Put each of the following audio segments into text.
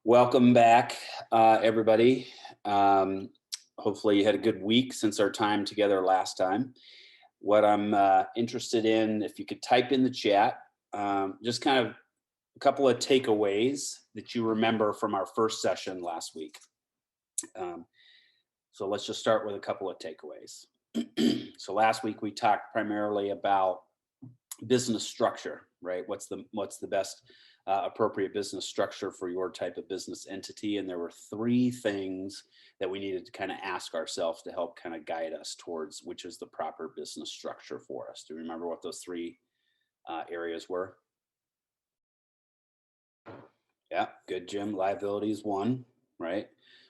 Welcome back, everybody. Hopefully you had a good week since our time together last time. What I'm interested in, if you could type in the chat, just kind of a couple of takeaways that you remember from our first session last week. So let's just start with a couple of takeaways. So last week we talked primarily about business structure, right? What's the best appropriate business structure for your type of business entity? And there were three things that we needed to kind of ask ourselves to help kind of guide us towards which is the proper business structure for us. Do you remember what those three areas were? Yeah, good, Jim. Liability is one, right?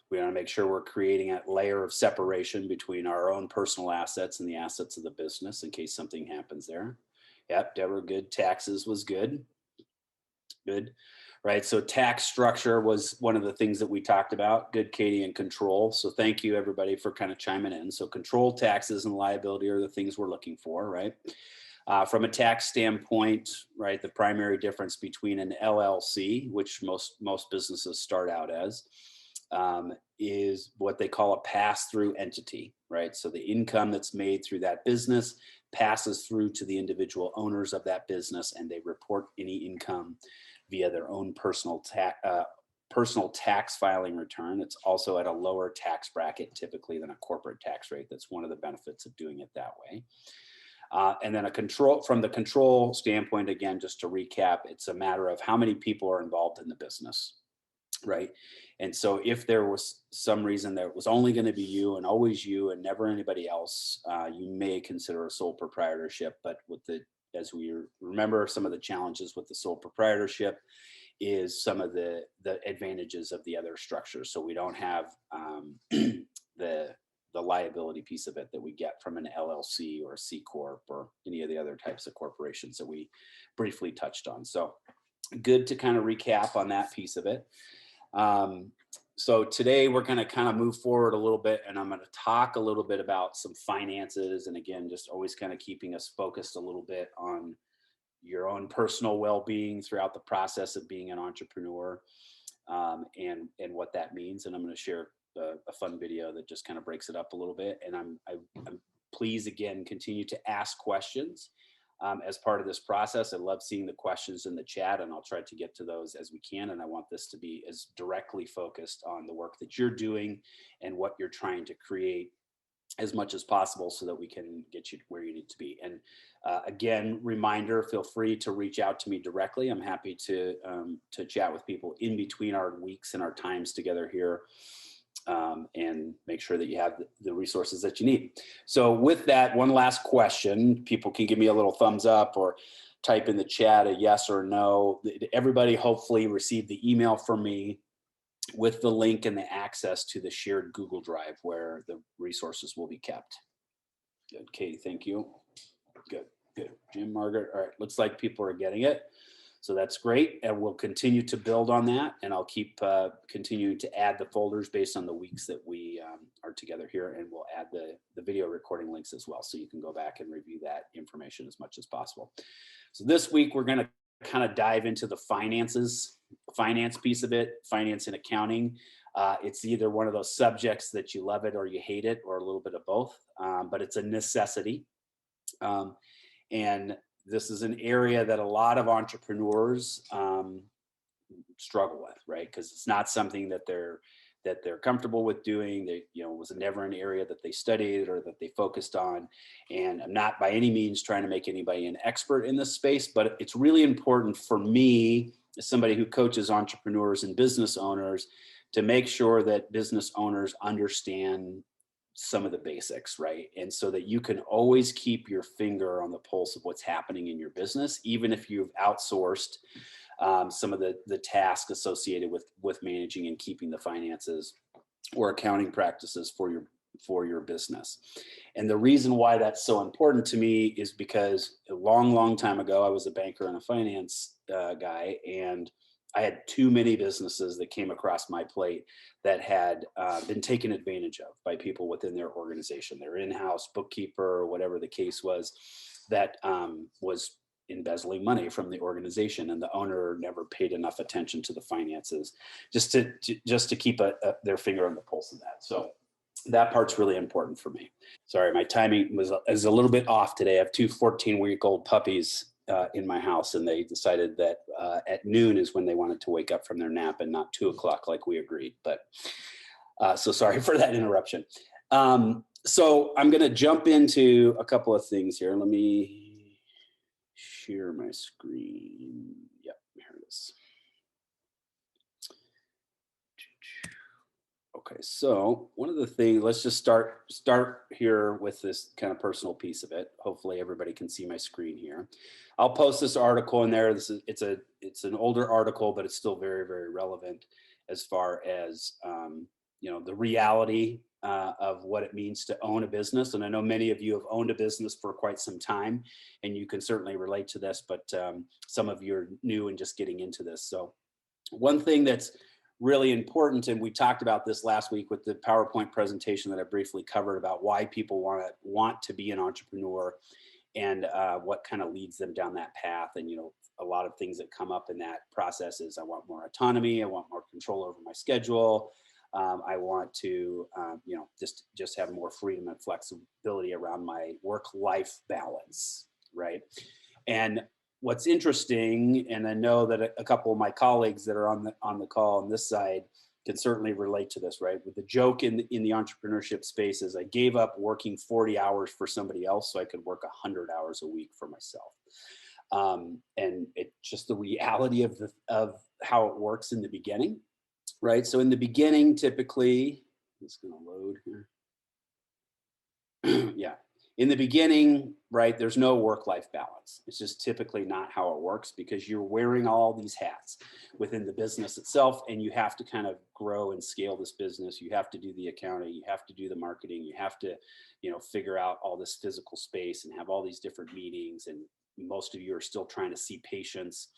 We want to make sure we're creating a layer of separation between our own personal assets and the assets of the business in case something happens there. Yep, Deborah, good. Taxes was good. Good, right? So tax structure was one of the things that we talked about. Good, Katie, and control. So thank you, everybody, for kind of chiming in. So control, taxes, and liability are the things we're looking for, right? From a tax standpoint, right, the primary difference between an LLC, which most businesses start out as, is what they call a pass-through entity, right? So the income that's made through that business passes through to the individual owners of that business, and they report any income via their own personal tax filing return. It's also at a lower tax bracket typically than a corporate tax rate. That's one of the benefits of doing it that way. And then from the control standpoint, again, just to recap, it's a matter of how many people are involved in the business, right? And so if there was some reason that it was only going to be you and always you and never anybody else, you may consider a sole proprietorship. But as we remember, some of the challenges with the sole proprietorship is some of the advantages of the other structures. So we don't have the liability piece of it that we get from an LLC or a C Corp or any of the other types of corporations that we briefly touched on. So good to kind of recap on that piece of it. So today we're going to kind of move forward a little bit, and I'm going to talk a little bit about some finances. And again, just always kind of keeping us focused a little bit on your own personal well-being throughout the process of being an entrepreneur, and what that means. And I'm going to share a fun video that just kind of breaks it up a little bit. And I'm please again continue to ask questions as part of this process. I love seeing the questions in the chat, and I'll try to get to those as we can. And I want this to be as directly focused on the work that you're doing and what you're trying to create as much as possible so that we can get you where you need to be. And again, reminder, feel free to reach out to me directly. I'm happy to chat with people in between our weeks and our times together here, and make sure that you have the resources that you need. So with that, one last question. People can give me a little thumbs up or type in the chat a yes or no. Everybody hopefully received the email from me with the link and the access to the shared Google Drive where the resources will be kept. Good, Katie, thank you. Good, good. Jim, Margaret, all right, looks like people are getting it. So that's great, and we'll continue to build on that, and I'll keep continuing to add the folders based on the weeks that we are together here, and we'll add the video recording links as well, so you can go back and review that information as much as possible. So this week, we're gonna kind of dive into the finance piece of it, finance and accounting. It's either one of those subjects that you love it or you hate it, or a little bit of both, but it's a necessity. And this is an area that a lot of entrepreneurs struggle with, right? Because it's not something that they're comfortable with doing. They, was never an area that they studied or that they focused on. And I'm not by any means trying to make anybody an expert in this space, but it's really important for me as somebody who coaches entrepreneurs and business owners to make sure that business owners understand some of the basics, right? And so that you can always keep your finger on the pulse of what's happening in your business, even if you've outsourced some of the tasks associated with managing and keeping the finances or accounting practices for your business. And the reason why that's so important to me is because a long time ago, I was a banker and a finance guy, and I had too many businesses that came across my plate that had been taken advantage of by people within their organization, their in-house bookkeeper, or whatever the case was, that was embezzling money from the organization, and the owner never paid enough attention to the finances just to keep their finger on the pulse of that. So that part's really important for me. Sorry, my timing is a little bit off today. I have two 14-week-old puppies in my house, and they decided that at noon is when they wanted to wake up from their nap and not 2 o'clock like we agreed. But so sorry for that interruption. So I'm going to jump into a couple of things here. Let me share my screen. Yep, here it is. Okay, so one of the things, let's just start here with this kind of personal piece of it. Hopefully everybody can see my screen here. I'll post this article in there. It's an older article, but it's still very, very relevant as far as the reality of what it means to own a business. And I know many of you have owned a business for quite some time, and you can certainly relate to this, but some of you are new and just getting into this. So one thing that's really important, and we talked about this last week with the PowerPoint presentation that I briefly covered about why people want to be an entrepreneur and what kind of leads them down that path. And, a lot of things that come up in that process is I want more autonomy. I want more control over my schedule. I want to, just have more freedom and flexibility around my work-life balance, right? And what's interesting, and I know that a couple of my colleagues that are on the call on this side can certainly relate to this, right? With the joke in the entrepreneurship space is I gave up working 40 hours for somebody else so I could work 100 hours a week for myself. And it's just the reality of how it works in the beginning, right? So in the beginning, typically, it's going to load here. Yeah. In the beginning, right, there's no work-life balance. It's just typically not how it works because you're wearing all these hats within the business itself, and you have to kind of grow and scale this business. You have to do the accounting, you have to do the marketing, you have to, figure out all this physical space and have all these different meetings. And most of you are still trying to see patients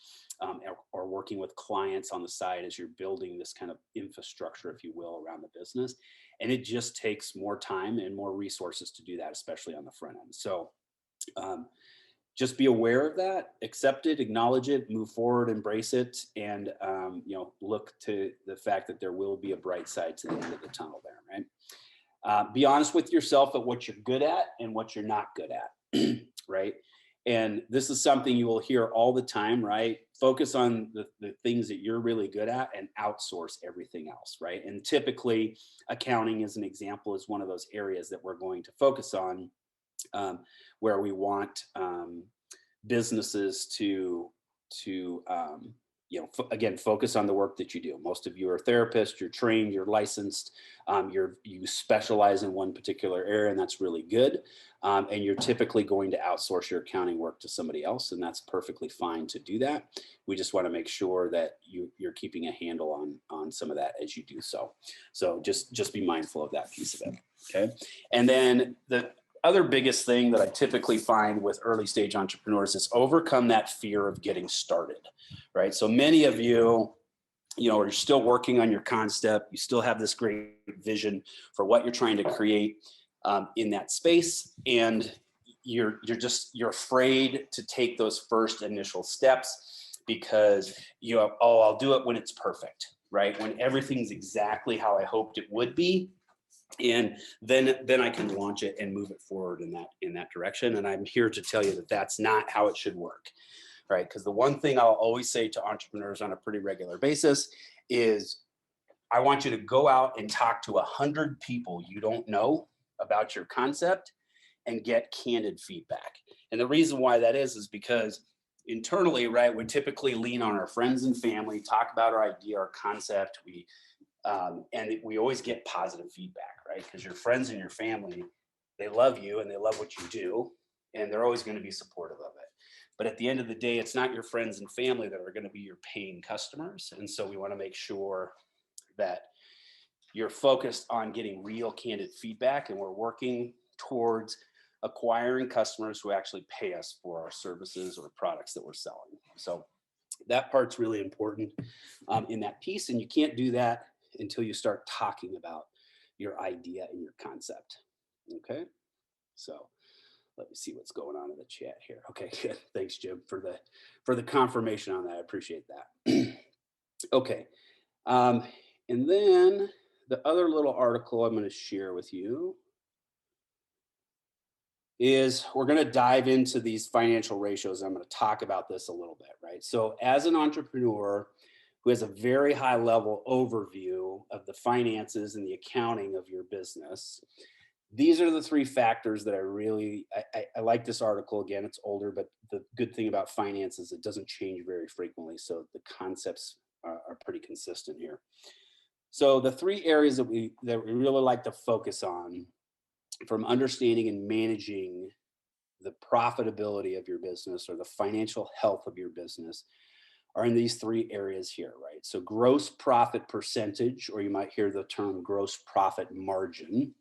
or working with clients on the side as you're building this kind of infrastructure, if you will, around the business. And it just takes more time and more resources to do that, especially on the front end. So just be aware of that, accept it, acknowledge it, move forward, embrace it, and look to the fact that there will be a bright side to the end of the tunnel there, right? Be honest with yourself at what you're good at and what you're not good at, right? And this is something you will hear all the time, right? Focus on the things that you're really good at and outsource everything else, right? And typically, accounting, as an example, is one of those areas that we're going to focus on, where we want businesses to again, focus on the work that you do. Most of you are therapists, you're trained, you're licensed, you specialize in one particular area, and that's really good. And you're typically going to outsource your accounting work to somebody else, and that's perfectly fine to do that. We just want to make sure that you're keeping a handle on some of that as you do so. So just be mindful of that piece of it, okay? And then the other biggest thing that I typically find with early stage entrepreneurs is overcome that fear of getting started, right? So many of you, are still working on your concept. You still have this great vision for what you're trying to create in that space. And you're afraid to take those first initial steps because I'll do it when it's perfect, right? When everything's exactly how I hoped it would be. And then I can launch it and move it forward in that direction. And I'm here to tell you that that's not how it should work, right? Because the one thing I'll always say to entrepreneurs on a pretty regular basis is I want you to go out and talk to 100 people you don't know about your concept and get candid feedback. And the reason why that is because internally, right, we typically lean on our friends and family, talk about our idea, our concept. And we always get positive feedback, right? Because your friends and your family, they love you and they love what you do, and they're always going to be supportive of it. But at the end of the day, it's not your friends and family that are going to be your paying customers. And so we want to make sure that you're focused on getting real candid feedback, and we're working towards acquiring customers who actually pay us for our services or products that we're selling. So that part's really important in that piece. And you can't do that until you start talking about your idea and your concept. Okay. So Let me see what's going on in the chat here. Okay, good. Thanks, Jim, for the confirmation on that. I appreciate that. Okay. And then the other little article I'm going to share with you is we're going to dive into these financial ratios. I'm going to talk about this a little bit, right? So as an entrepreneur who has a very high level overview of the finances and the accounting of your business, these are the three factors that I like this article. Again, it's older, but the good thing about finance is it doesn't change very frequently. So the concepts are pretty consistent here. So the three areas that we really like to focus on, from understanding and managing the profitability of your business or the financial health of your business, are in these three areas here, right? So gross profit percentage, or you might hear the term gross profit margin,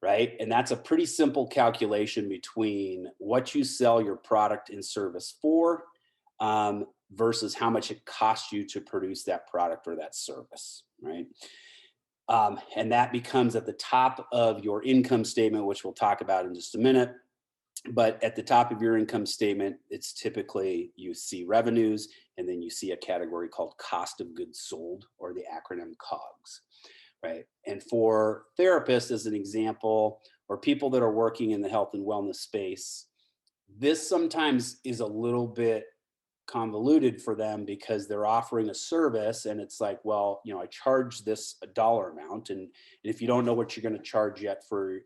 right? And that's a pretty simple calculation between what you sell your product and service for versus how much it costs you to produce that product or that service, right? And that becomes at the top of your income statement, which we'll talk about in just a minute. But at the top of your income statement, it's typically you see revenues, and then you see a category called cost of goods sold, or the acronym COGS, right? And for therapists, as an example, or people that are working in the health and wellness space, this sometimes is a little bit convoluted for them because they're offering a service and it's like, well, I charge this a dollar amount, and if you don't know what you're going to charge yet for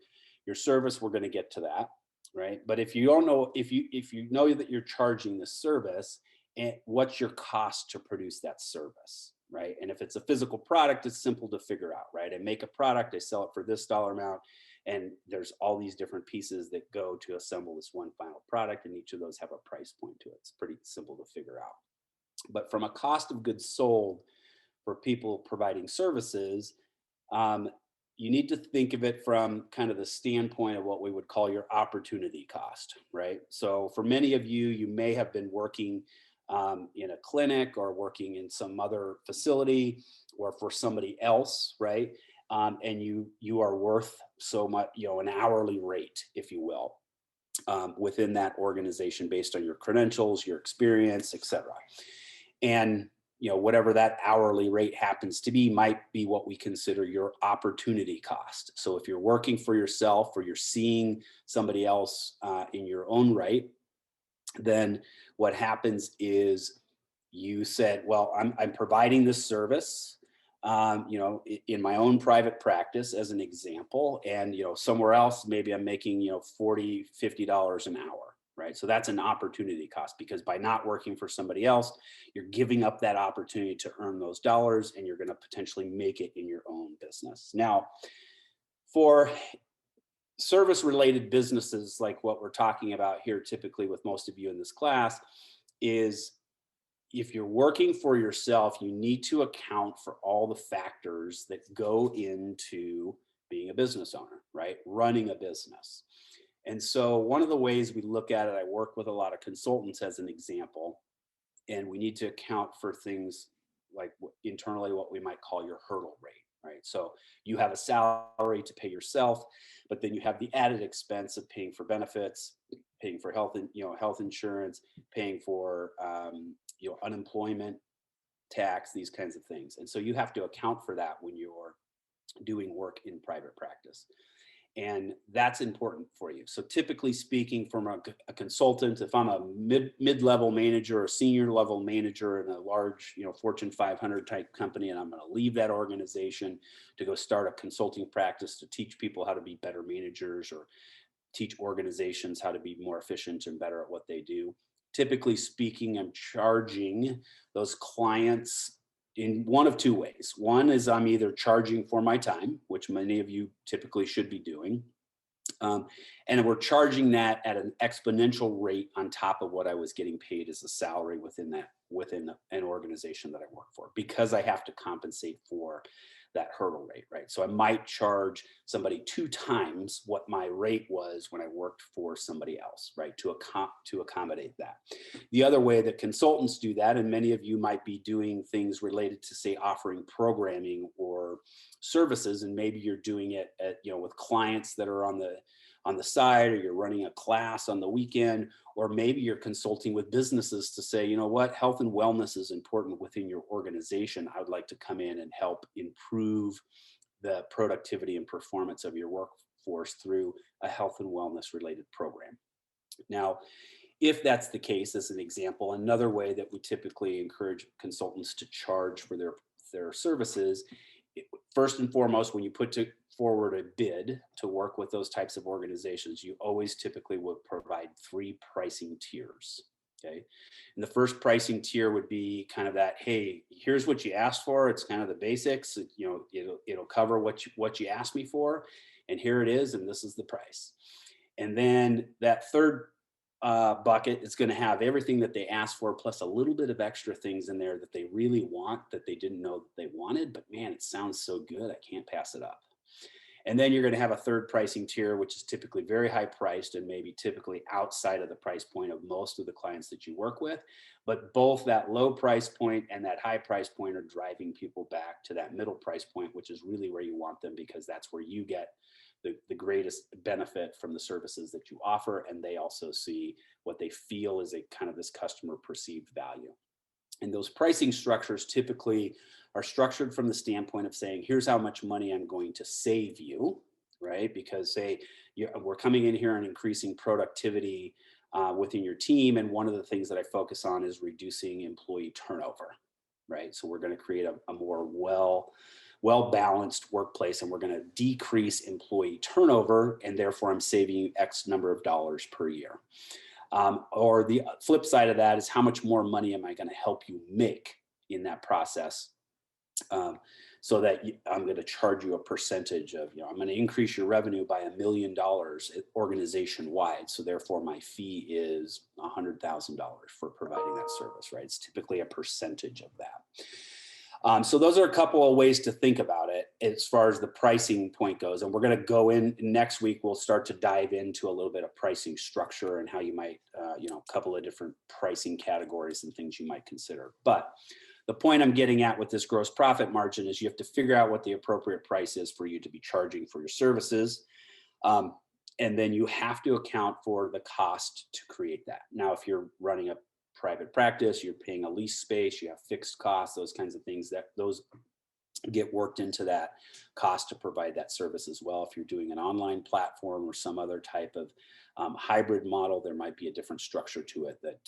your service, we're going to get to that, right? But if you don't know, if you know that you're charging the service, and what's your cost to produce that service, right? And if it's a physical product, it's simple to figure out, right? I make a product, I sell it for this dollar amount, and there's all these different pieces that go to assemble this one final product, and each of those have a price point to it. It's pretty simple to figure out. But from a cost of goods sold for people providing services, you need to think of it from kind of the standpoint of what we would call your opportunity cost, right? So for many of you, you may have been working in a clinic or working in some other facility or for somebody else, right? And you are worth so much, an hourly rate, if you will, within that organization based on your credentials, your experience, et cetera. And whatever that hourly rate happens to be might be what we consider your opportunity cost. So if you're working for yourself or you're seeing somebody else in your own right, then what happens is you said, well, I'm providing this service, in my own private practice as an example, and, somewhere else, maybe I'm making, $40, $50 an hour, right? So that's an opportunity cost, because by not working for somebody else, you're giving up that opportunity to earn those dollars, and you're going to potentially make it in your own business. Now, for service related businesses like what we're talking about here, typically with most of you in this class, is if you're working for yourself, you need to account for all the factors that go into being a business owner, right? Running a business. And so one of the ways we look at it, I work with a lot of consultants as an example, and we need to account for things like internally what we might call your hurdle rate, right? So you have a salary to pay yourself, but then you have the added expense of paying for benefits, paying for health insurance, paying for unemployment tax, these kinds of things. And so you have to account for that when you're doing work in private practice. And that's important for you. So typically speaking, from a consultant, if I'm a mid-level manager or senior level manager in a large, Fortune 500 type company, and I'm going to leave that organization to go start a consulting practice to teach people how to be better managers or teach organizations how to be more efficient and better at what they do. Typically speaking, I'm charging those clients in one of two ways. One is I'm either charging for my time, which many of you typically should be doing. And we're charging that at an exponential rate on top of what I was getting paid as a salary within an organization that I work for, because I have to compensate for that hurdle rate, right? So I might charge somebody 2 times what my rate was when I worked for somebody else, right? To accommodate that. The other way that consultants do that, and many of you might be doing things related to, say, offering programming or services, and maybe you're doing it with clients that are on on the side, or you're running a class on the weekend, or maybe you're consulting with businesses to say, you know what, health and wellness is important within your organization. I would like to come in and help improve the productivity and performance of your workforce through a health and wellness related program. Now, if that's the case, as an example, another way that we typically encourage consultants to charge for their services, first and foremost, when you put forward a bid to work with those types of organizations, you always typically would provide 3 pricing tiers. Okay. And the first pricing tier would be kind of that, hey, here's what you asked for. It's kind of the basics. You know, it'll cover what you asked me for, and here it is, and this is the price. And then that third bucket is going to have everything that they asked for, plus a little bit of extra things in there that they really want that they didn't know that they wanted, but man, it sounds so good, I can't pass it up. And then you're going to have a third pricing tier, which is typically very high priced and maybe typically outside of the price point of most of the clients that you work with. But both that low price point and that high price point are driving people back to that middle price point, which is really where you want them, because that's where you get the greatest benefit from the services that you offer. And they also see what they feel is a kind of this customer perceived value. And those pricing structures typically are structured from the standpoint of saying, here's how much money I'm going to save you, right? Because say we're coming in here and increasing productivity within your team. And one of the things that I focus on is reducing employee turnover, right? So we're going to create a more well-balanced workplace, and we're going to decrease employee turnover. And therefore I'm saving you X number of dollars per year. Or the flip side of that is, how much more money am I going to help you make in that process? So that I'm going to charge you a percentage of, I'm going to increase your revenue by $1 million organization wide. So therefore my fee is $100,000 for providing that service, right? It's typically a percentage of that. So those are a couple of ways to think about it as far as the pricing point goes. And we're going to go in next week. We'll start to dive into a little bit of pricing structure and how you might, a couple of different pricing categories and things you might consider. But the point I'm getting at with this gross profit margin is you have to figure out what the appropriate price is for you to be charging for your services. And then you have to account for the cost to create that. Now, if you're running a private practice, you're paying a lease space, you have fixed costs, those kinds of things, that those get worked into that cost to provide that service as well. If you're doing an online platform or some other type of hybrid model, there might be a different structure to it that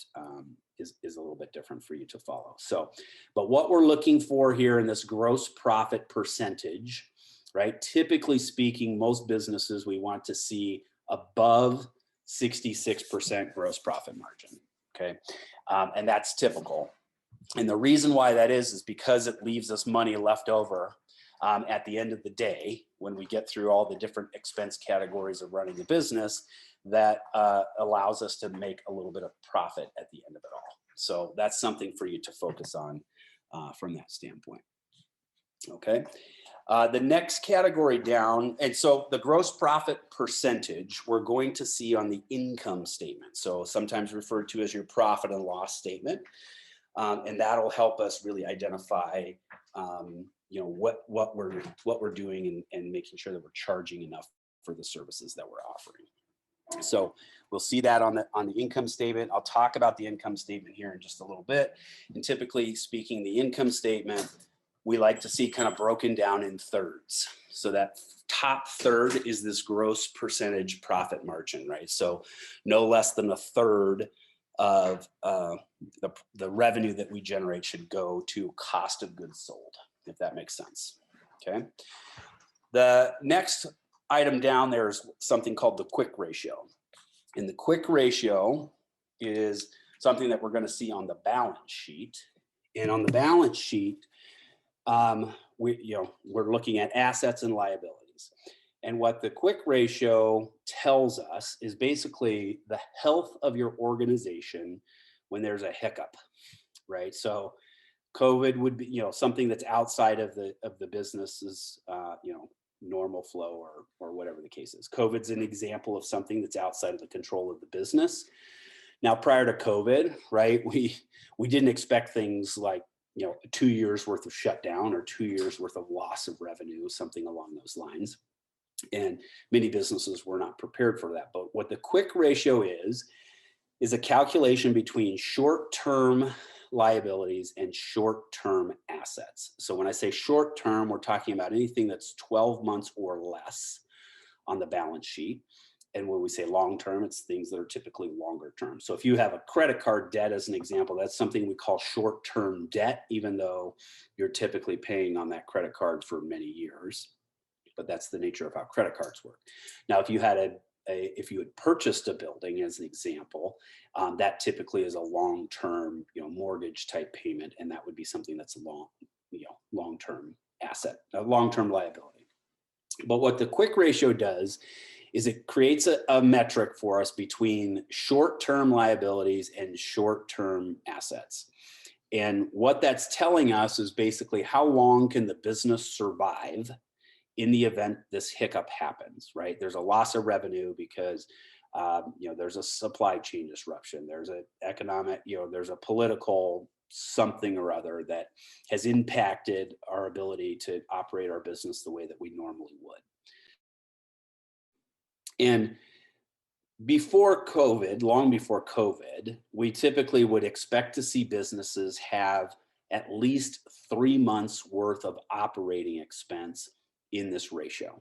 is a little bit different for you to follow. So, but what we're looking for here in this gross profit percentage, right? Typically speaking, most businesses, we want to see above 66% gross profit margin, okay? And that's typical. And the reason why that is because it leaves us money left over at the end of the day when we get through all the different expense categories of running a business that allows us to make a little bit of profit at the end of it all. So that's something for you to focus on from that standpoint. Okay. The next category down, and so the gross profit percentage we're going to see on the income statement. So sometimes referred to as your profit and loss statement. And that'll help us really identify, what we're doing and making sure that we're charging enough for the services that we're offering. So we'll see that on the income statement. I'll talk about the income statement here in just a little bit. And typically speaking, the income statement, we like to see kind of broken down in thirds. So that top third is this gross percentage profit margin, right? So no less than a third of the revenue that we generate should go to cost of goods sold, if that makes sense. Okay. The next item down there is something called the quick ratio. And the quick ratio is something that we're going to see on the balance sheet. And on the balance sheet, we're looking at assets and liabilities. And what the quick ratio tells us is basically the health of your organization when there's a hiccup, right? So COVID would be, something that's outside of the business's, normal flow or whatever the case is. COVID's an example of something that's outside of the control of the business. Now, prior to COVID, right, we didn't expect things like, 2 years worth of shutdown or 2 years worth of loss of revenue, something along those lines. And many businesses were not prepared for that. But what the quick ratio is a calculation between short-term liabilities and short-term assets. So when I say short-term, we're talking about anything that's 12 months or less on the balance sheet. And when we say long-term, it's things that are typically longer term. So if you have a credit card debt, as an example, that's something we call short-term debt, even though you're typically paying on that credit card for many years. But that's the nature of how credit cards work. Now, if you had if you had purchased a building, as an example, that typically is a long-term, mortgage type payment, and that would be something that's a long-term asset, a long-term liability. But what the quick ratio does is it creates a metric for us between short-term liabilities and short-term assets. And what that's telling us is basically how long can the business survive in the event this hiccup happens, right? There's a loss of revenue because there's a supply chain disruption. There's an economic, there's a political something or other that has impacted our ability to operate our business the way that we normally would. And before COVID, long before COVID, we typically would expect to see businesses have at least 3 months worth of operating expense in this ratio,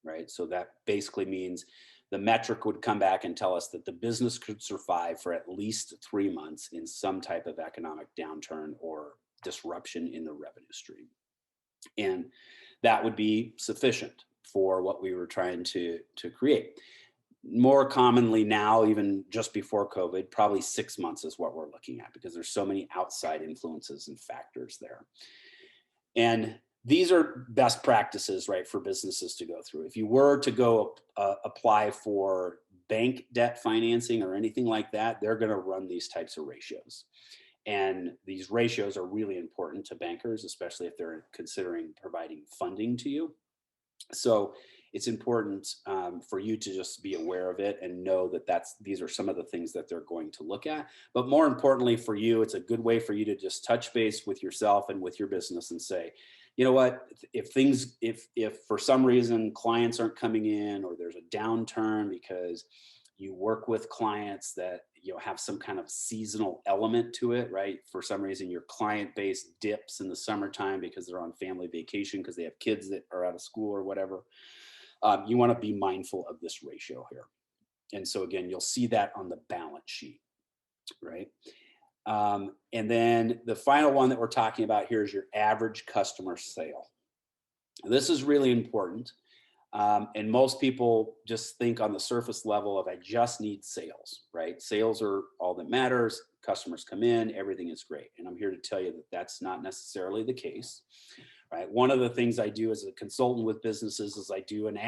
right? So that basically means the metric would come back and tell us that the business could survive for at least 3 months in some type of economic downturn or disruption in the revenue stream. And that would be sufficient for what we were trying to create. More commonly now, even just before COVID, probably 6 months is what we're looking at because there's so many outside influences and factors there. And these are best practices, right, for businesses to go through. If you were to go apply for bank debt financing or anything like that, they're going to run these types of ratios. And these ratios are really important to bankers, especially if they're considering providing funding to you. So it's important for you to just be aware of it and know that these are some of the things that they're going to look at. But more importantly for you, it's a good way for you to just touch base with yourself and with your business and say, you know what, if for some reason clients aren't coming in or there's a downturn because you work with clients that have some kind of seasonal element to it, right? For some reason, your client base dips in the summertime because they're on family vacation because they have kids that are out of school or whatever. You want to be mindful of this ratio here. And so again, you'll see that on the balance sheet, right? And then the final one that we're talking about here is your average customer sale. This is really important. And most people just think on the surface level of, I just need sales, right? Sales are all that matters. Customers come in, everything is great. And I'm here to tell you that that's not necessarily the case, right? One of the things I do as a consultant with businesses is I do an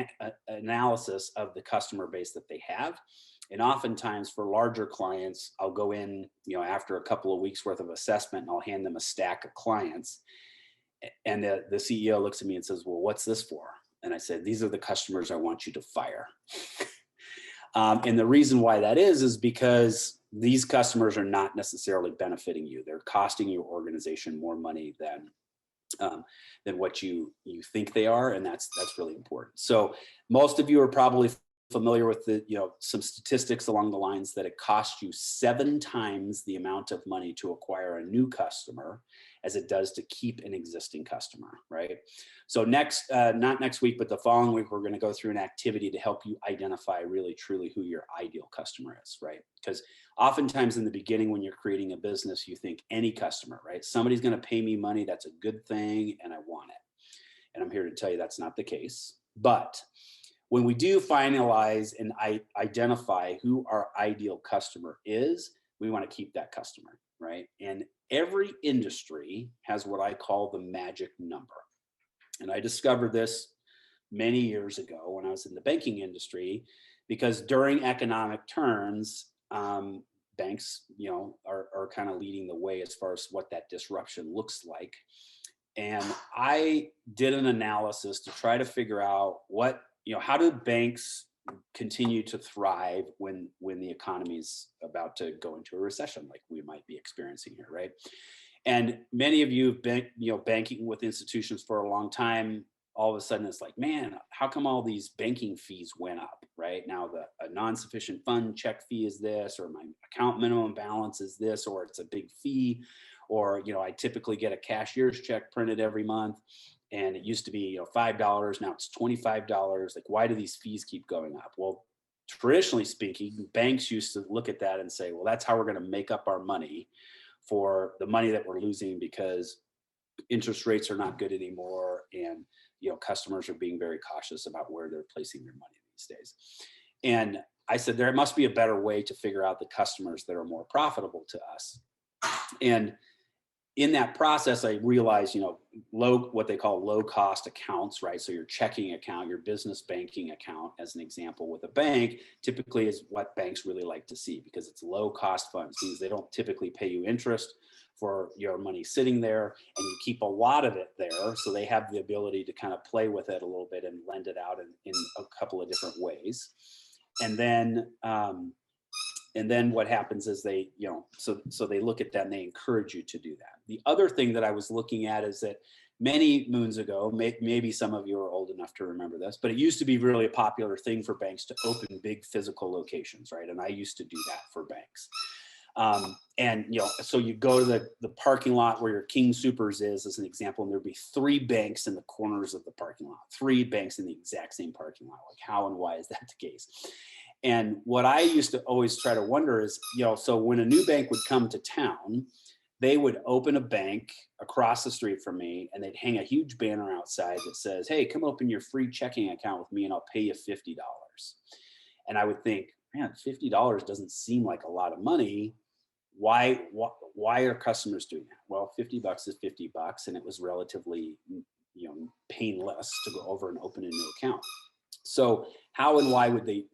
analysis of the customer base that they have. And oftentimes for larger clients, I'll go in, after a couple of weeks worth of assessment and I'll hand them a stack of clients. And the CEO looks at me and says, well, what's this for? And I said, these are the customers I want you to fire. And the reason why that is because these customers are not necessarily benefiting you. They're costing your organization more money than what you think they are. And that's really important. So most of you are probably familiar with some statistics along the lines that it costs you 7 times the amount of money to acquire a new customer as it does to keep an existing customer, right? So not next week, but the following week, we're going to go through an activity to help you identify really, truly who your ideal customer is, right? Because oftentimes in the beginning, when you're creating a business, you think any customer, right? Somebody's going to pay me money. That's a good thing. And I want it. And I'm here to tell you that's not the case. But when we do finalize and identify who our ideal customer is, we want to keep that customer, right? And every industry has what I call the magic number. And I discovered this many years ago when I was in the banking industry, because during economic turns, banks, are kind of leading the way as far as what that disruption looks like. And I did an analysis to try to figure out how do banks continue to thrive when the economy's about to go into a recession like we might be experiencing here, right? And many of you have been, banking with institutions for a long time. all of a sudden it's like, man, how come all these banking fees went up, right? Now a non-sufficient fund check fee is this, or my account minimum balance is this, or it's a big fee, or, I typically get a cashier's check printed every month and it used to be, $5, now it's $25. Like, why do these fees keep going up? Well, traditionally speaking, banks used to look at that and say, well, that's how we're going to make up our money for the money that we're losing because interest rates are not good anymore, and customers are being very cautious about where they're placing their money these days. And I said there must be a better way to figure out the customers that are more profitable to us. And in that process, I realized, what they call low cost accounts, right? So your checking account, your business banking account, as an example with a bank, typically is what banks really like to see because it's low cost funds. Means they don't typically pay you interest for your money sitting there, and you keep a lot of it there. So they have the ability to kind of play with it a little bit and lend it out in a couple of different ways. And then what happens is they, so they look at that and they encourage you to do that. The other thing that I was looking at is that many moons ago, maybe some of you are old enough to remember this, but it used to be really a popular thing for banks to open big physical locations, right? And I used to do that for banks. So you go to the parking lot where your King Supers is, as an example, and there'd be 3 banks in the corners of the parking lot, 3 banks in the exact same parking lot. Like, how and why is that the case? And what I used to always try to wonder is, so when a new bank would come to town, they would open a bank across the street from me and they'd hang a huge banner outside that says, hey, come open your free checking account with me and I'll pay you $50. And I would think, man, $50 doesn't seem like a lot of money. Why are customers doing that? Well, $50 is $50, and it was relatively, painless to go over and open a new account. So how and why would they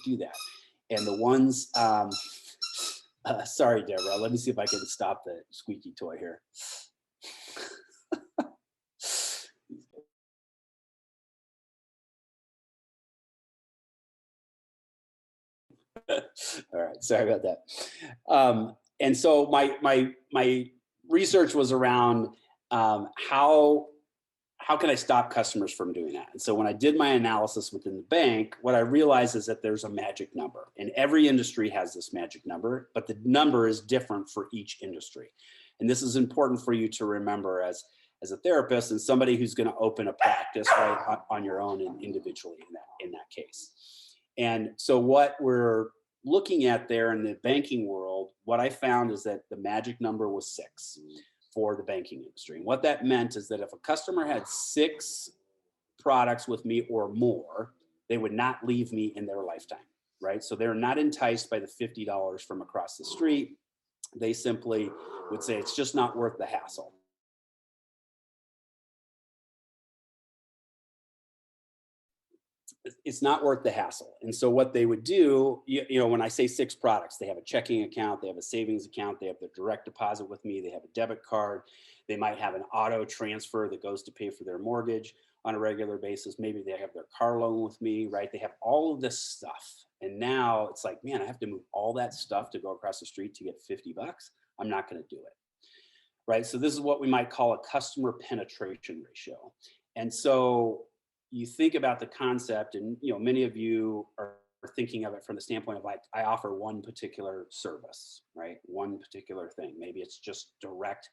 do that? And the ones, sorry, Deborah, let me see if I can stop the squeaky toy here. All right, sorry about that. And so my research was around how can I stop customers from doing that? And so when I did my analysis within the bank, what I realized is that there's a magic number, and every industry has this magic number, but the number is different for each industry. And this is important for you to remember as a therapist and somebody who's going to open a practice right on your own and individually in that case. And so what we're looking at there in the banking world, what I found is that the magic number was 6 for the banking industry. And what that meant is that if a customer had 6 products with me or more, they would not leave me in their lifetime, right? So they're not enticed by the $50 from across the street. They simply would say, it's just not worth the hassle. It's not worth the hassle. And so what they would do, when I say 6 products, they have a checking account, they have a savings account, they have their direct deposit with me, they have a debit card, they might have an auto transfer that goes to pay for their mortgage on a regular basis. Maybe they have their car loan with me, right? They have all of this stuff. And now it's like, man, I have to move all that stuff to go across the street to get $50. I'm not going to do it. Right. So this is what we might call a customer penetration ratio. And so you think about the concept, and many of you are thinking of it from the standpoint of, like, I offer one particular service, right? One particular thing. Maybe it's just direct,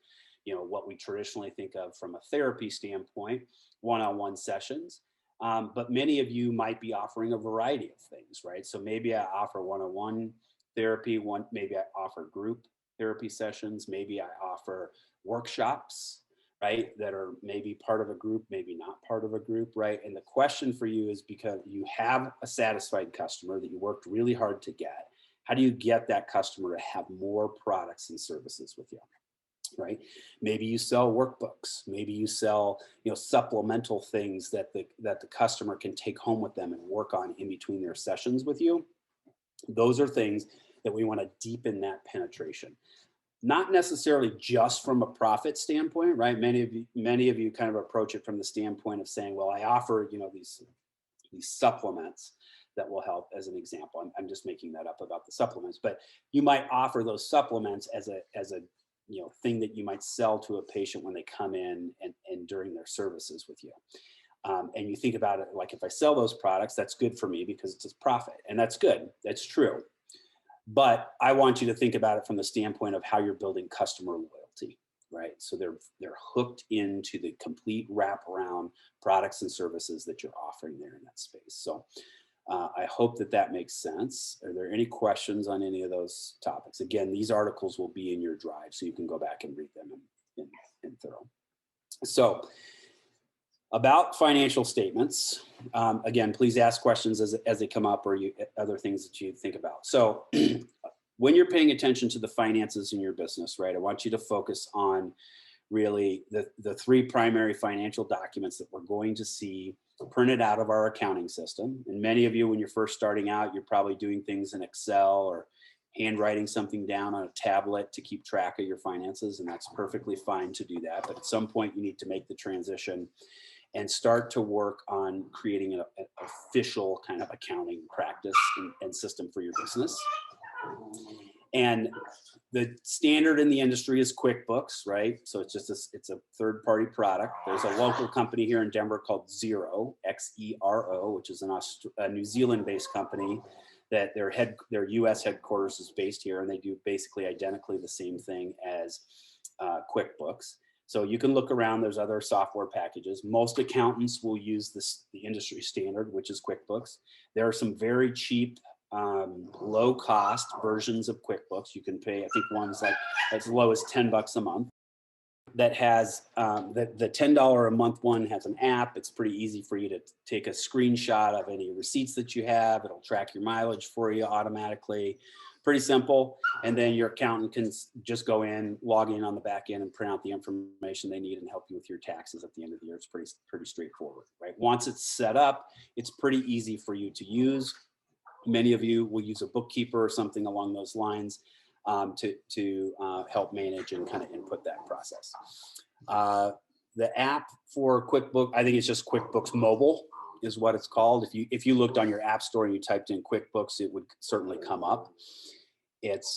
what we traditionally think of from a therapy standpoint, one-on-one sessions. But many of you might be offering a variety of things, right? So maybe I offer one-on-one therapy, maybe I offer group therapy sessions, maybe I offer workshops, right, that are maybe part of a group, maybe not part of a group, right? And the question for you is, because you have a satisfied customer that you worked really hard to get, how do you get that customer to have more products and services with you, right? Maybe you sell workbooks, maybe you sell, supplemental things that the customer can take home with them and work on in between their sessions with you. Those are things that we want to deepen that penetration. Not necessarily just from a profit standpoint, right? Many of you kind of approach it from the standpoint of saying, well, I offer, these supplements that will help, as an example. I'm just making that up about the supplements, but you might offer those supplements as a thing that you might sell to a patient when they come in and during their services with you. And you think about it like, if I sell those products, that's good for me because it's a profit, and that's good. That's true. But I want you to think about it from the standpoint of how you're building customer loyalty, right? So they're hooked into the complete wraparound products and services that you're offering there in that space. So I hope that that makes sense. Are there any questions on any of those topics? Again, these articles will be in your drive, so you can go back and read them in thorough. So about financial statements, again, please ask questions as they come up, or other things that you think about. So when you're paying attention to the finances in your business, right, I want you to focus on really the three primary financial documents that we're going to see printed out of our accounting system. And many of you, when you're first starting out, you're probably doing things in Excel or handwriting something down on a tablet to keep track of your finances, and that's perfectly fine to do that. But at some point, you need to make the transition and start to work on creating an official kind of accounting practice and system for your business. And the standard in the industry is QuickBooks, right? So it's just it's a third-party product. There's a local company here in Denver called Xero, Xero, which is a New Zealand-based company that their U.S. headquarters is based here, and they do basically identically the same thing as QuickBooks. So you can look around. There's other software packages. Most accountants will use the industry standard, which is QuickBooks. There are some very cheap, low-cost versions of QuickBooks. You can pay, I think one's like as low as $10 a month. That has the $10 a month one has an app. It's pretty easy for you to take a screenshot of any receipts that you have. It'll track your mileage for you automatically. Pretty simple. And then your accountant can just go in, log in on the back end, and print out the information they need and help you with your taxes at the end of the year. It's pretty straightforward, right? Once it's set up, it's pretty easy for you to use. Many of you will use a bookkeeper or something along those lines to help manage and kind of input that process. The app for QuickBooks, I think it's just QuickBooks Mobile is what it's called. If you looked on your app store and you typed in QuickBooks, it would certainly come up. It's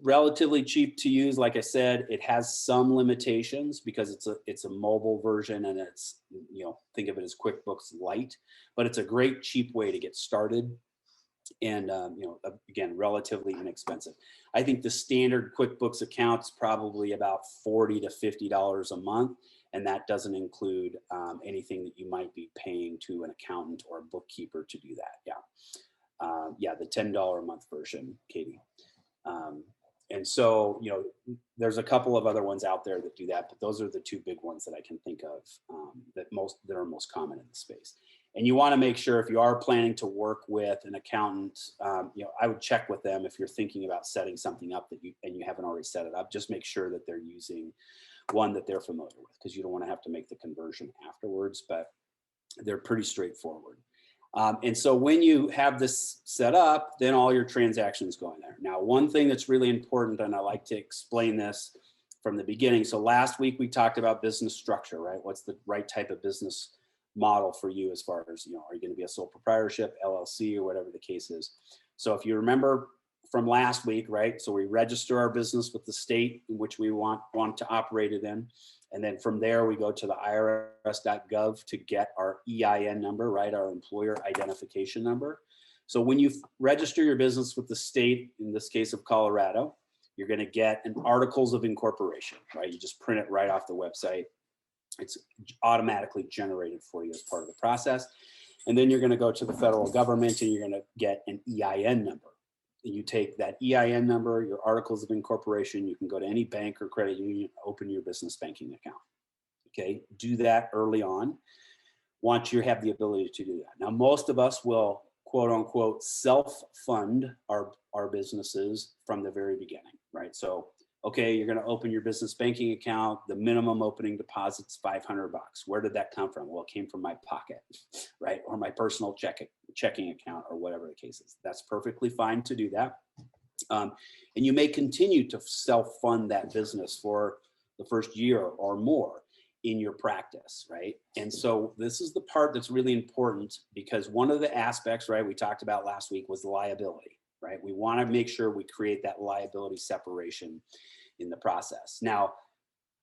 relatively cheap to use. Like I said, it has some limitations because it's a mobile version, and it's, think of it as QuickBooks Lite, but it's a great cheap way to get started. And, again, relatively inexpensive. I think the standard QuickBooks account's probably about $40 to $50 a month. And that doesn't include anything that you might be paying to an accountant or a bookkeeper to do that. Yeah, the $10 a month version, Katie. And so, there's a couple of other ones out there that do that, but those are the two big ones that I can think of that are most common in the space. And you want to make sure, if you are planning to work with an accountant, I would check with them if you're thinking about setting something up and you haven't already set it up. Just make sure that they're using one that they're familiar with, because you don't want to have to make the conversion afterwards, but they're pretty straightforward. And so when you have this set up, then all your transactions go in there. Now, one thing that's really important, and I like to explain this from the beginning. So last week we talked about business structure, right? What's the right type of business model for you, as far as, are you going to be a sole proprietorship, LLC, or whatever the case is? So if you remember from last week, right? So we register our business with the state in which we want to operate it in. And then from there, we go to the irs.gov to get our EIN number, right? Our employer identification number. So when you register your business with the state, in this case of Colorado, you're going to get an articles of incorporation, right? You just print it right off the website. It's automatically generated for you as part of the process. And then you're going to go to the federal government and you're going to get an EIN number. And you take that EIN number, your articles of incorporation, you can go to any bank or credit union, open your business banking account. Okay, do that early on once you have the ability to do that. Now, most of us will, quote unquote, self-fund our businesses from the very beginning, right? So, okay, you're going to open your business banking account. The minimum opening deposit's $500. Where did that come from? Well, it came from my pocket, right? Or my personal checking account, or whatever the case is. That's perfectly fine to do that. And you may continue to self-fund that business for the first year or more in your practice, right? And so this is the part that's really important, because one of the aspects, right, we talked about last week was the liability, right? We want to make sure we create that liability separation in the process. Now,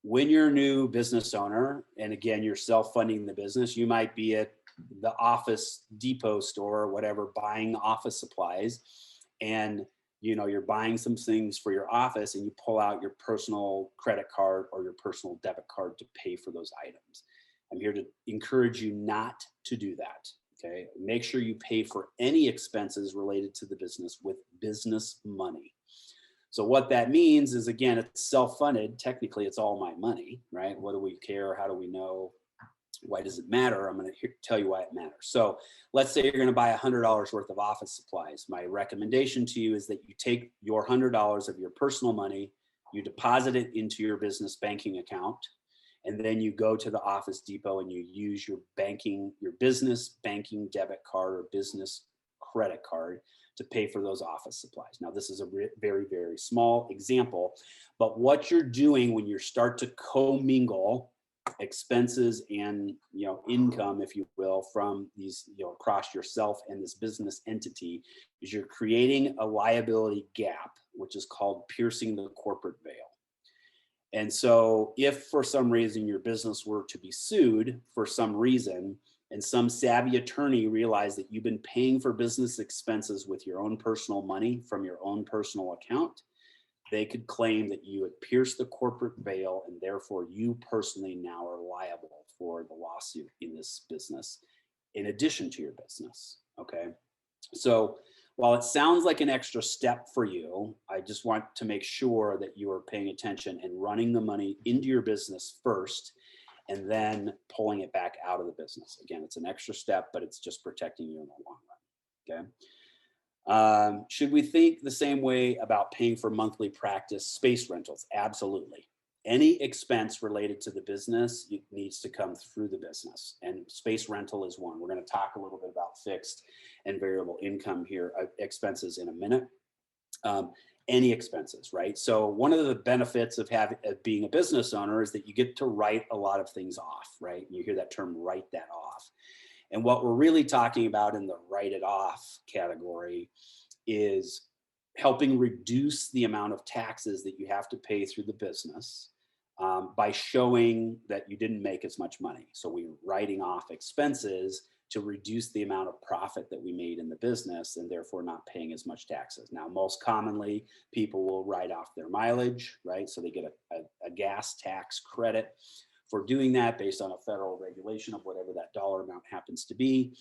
when you're a new business owner, and again, you're self-funding the business, you might be at the Office Depot store or whatever, buying office supplies, and you're buying some things for your office, and you pull out your personal credit card or your personal debit card to pay for those items. I'm here to encourage you not to do that. Okay, make sure you pay for any expenses related to the business with business money. So what that means is, again, it's self-funded. Technically, it's all my money, right? What do we care? How do we know? Why does it matter? I'm going to tell you why it matters. So let's say you're going to buy $100 worth of office supplies. My recommendation to you is that you take your $100 of your personal money, you deposit it into your business banking account, and then you go to the Office Depot and you use your business banking debit card or business credit card to pay for those office supplies. Now, this is a very, very small example, but what you're doing when you start to commingle expenses and income, if you will, from these across yourself and this business entity, is you're creating a liability gap, which is called piercing the corporate veil. And so if for some reason your business were to be sued for some reason, and some savvy attorney realized that you've been paying for business expenses with your own personal money from your own personal account, they could claim that you had pierced the corporate veil, and therefore you personally now are liable for the lawsuit in this business, in addition to your business. Okay. So while it sounds like an extra step for you, I just want to make sure that you are paying attention and running the money into your business first, and then pulling it back out of the business. Again, it's an extra step, but it's just protecting you in the long run. Okay. Should we think the same way about paying for monthly practice space rentals? Absolutely. Any expense related to the business needs to come through the business, and space rental is one. We're going to talk a little bit about fixed and variable income here, expenses in a minute. Any expenses, right? So one of the benefits of being a business owner is that you get to write a lot of things off, right? You hear that term, write that off. And what we're really talking about in the write it off category is helping reduce the amount of taxes that you have to pay through the business by showing that you didn't make as much money. So we're writing off expenses to reduce the amount of profit that we made in the business, and therefore not paying as much taxes. Now, most commonly, people will write off their mileage, right? So they get a gas tax credit for doing that based on a federal regulation of whatever that dollar amount happens to be.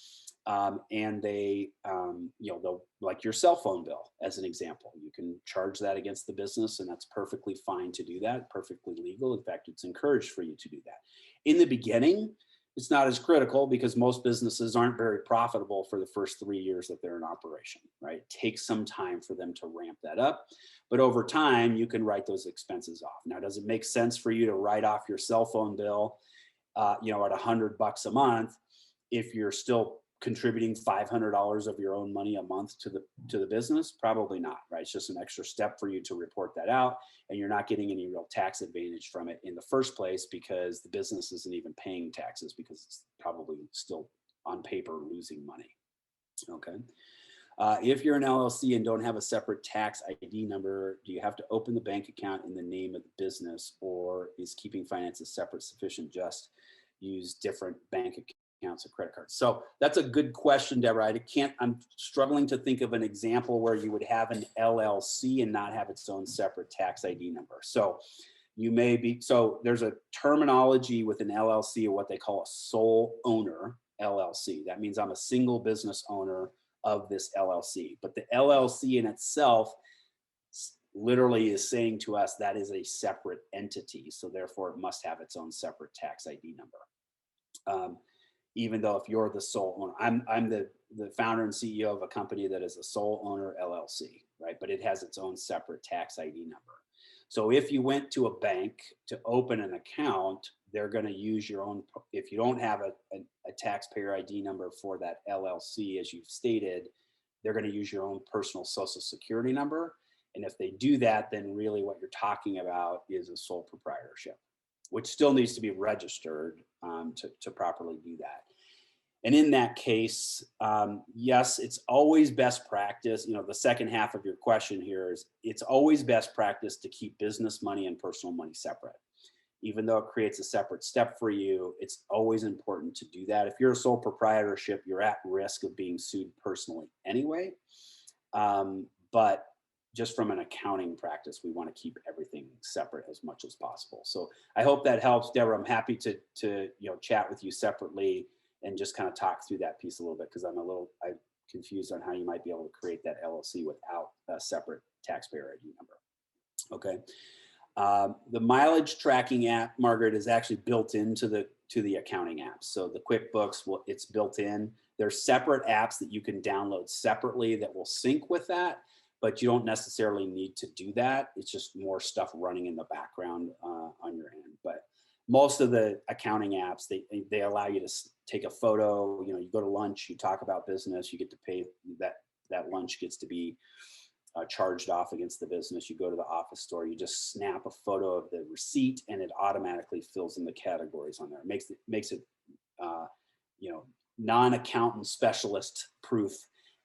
And they, they'll, like your cell phone bill, as an example, you can charge that against the business, and that's perfectly fine to do that, perfectly legal. In fact, it's encouraged for you to do that. In the beginning, it's not as critical because most businesses aren't very profitable for the first 3 years that they're in operation, right? It takes some time for them to ramp that up, but over time you can write those expenses off. Now, does it make sense for you to write off your cell phone bill, at $100 a month if you're still contributing $500 of your own money a month to the business? Probably not, right? It's just an extra step for you to report that out, and you're not getting any real tax advantage from it in the first place because the business isn't even paying taxes because it's probably still on paper losing money. Okay. If you're an LLC and don't have a separate tax ID number, do you have to open the bank account in the name of the business, or is keeping finances separate sufficient? Just use different bank accounts and credit cards. So that's a good question, Deborah. I'm struggling to think of an example where you would have an LLC and not have its own separate tax ID number. So there's a terminology with an LLC, or what they call a sole owner LLC. That means I'm a single business owner of this LLC, but the LLC in itself literally is saying to us that is a separate entity. So therefore it must have its own separate tax ID number. Even though if you're the sole owner, I'm the founder and CEO of a company that is a sole owner LLC, right? But it has its own separate tax ID number. So if you went to a bank to open an account, they're going to use your own. If you don't have a taxpayer ID number for that LLC, as you've stated, they're going to use your own personal social security number. And if they do that, then really what you're talking about is a sole proprietorship, which still needs to be registered to properly do that. And in that case, yes, it's always best practice. The second half of your question here is it's always best practice to keep business money and personal money separate. even though it creates a separate step for you, it's always important to do that. If you're a sole proprietorship, you're at risk of being sued personally anyway. But just from an accounting practice, we want to keep everything separate as much as possible. So I hope that helps, Deborah. I'm happy to chat with you separately and just kind of talk through that piece a little bit, because I'm confused on how you might be able to create that LLC without a separate taxpayer ID number. Okay. The mileage tracking app, Margaret, is actually built into the accounting apps. So the QuickBooks, it's built in. There's separate apps that you can download separately that will sync with that, but you don't necessarily need to do that. It's just more stuff running in the background on your end. But most of the accounting apps, they allow you to take a photo. You go to lunch, you talk about business, you get to pay that lunch gets to be charged off against the business. You go to the office store, you just snap a photo of the receipt, and it automatically fills in the categories on there. It makes it non-accountant specialist proof,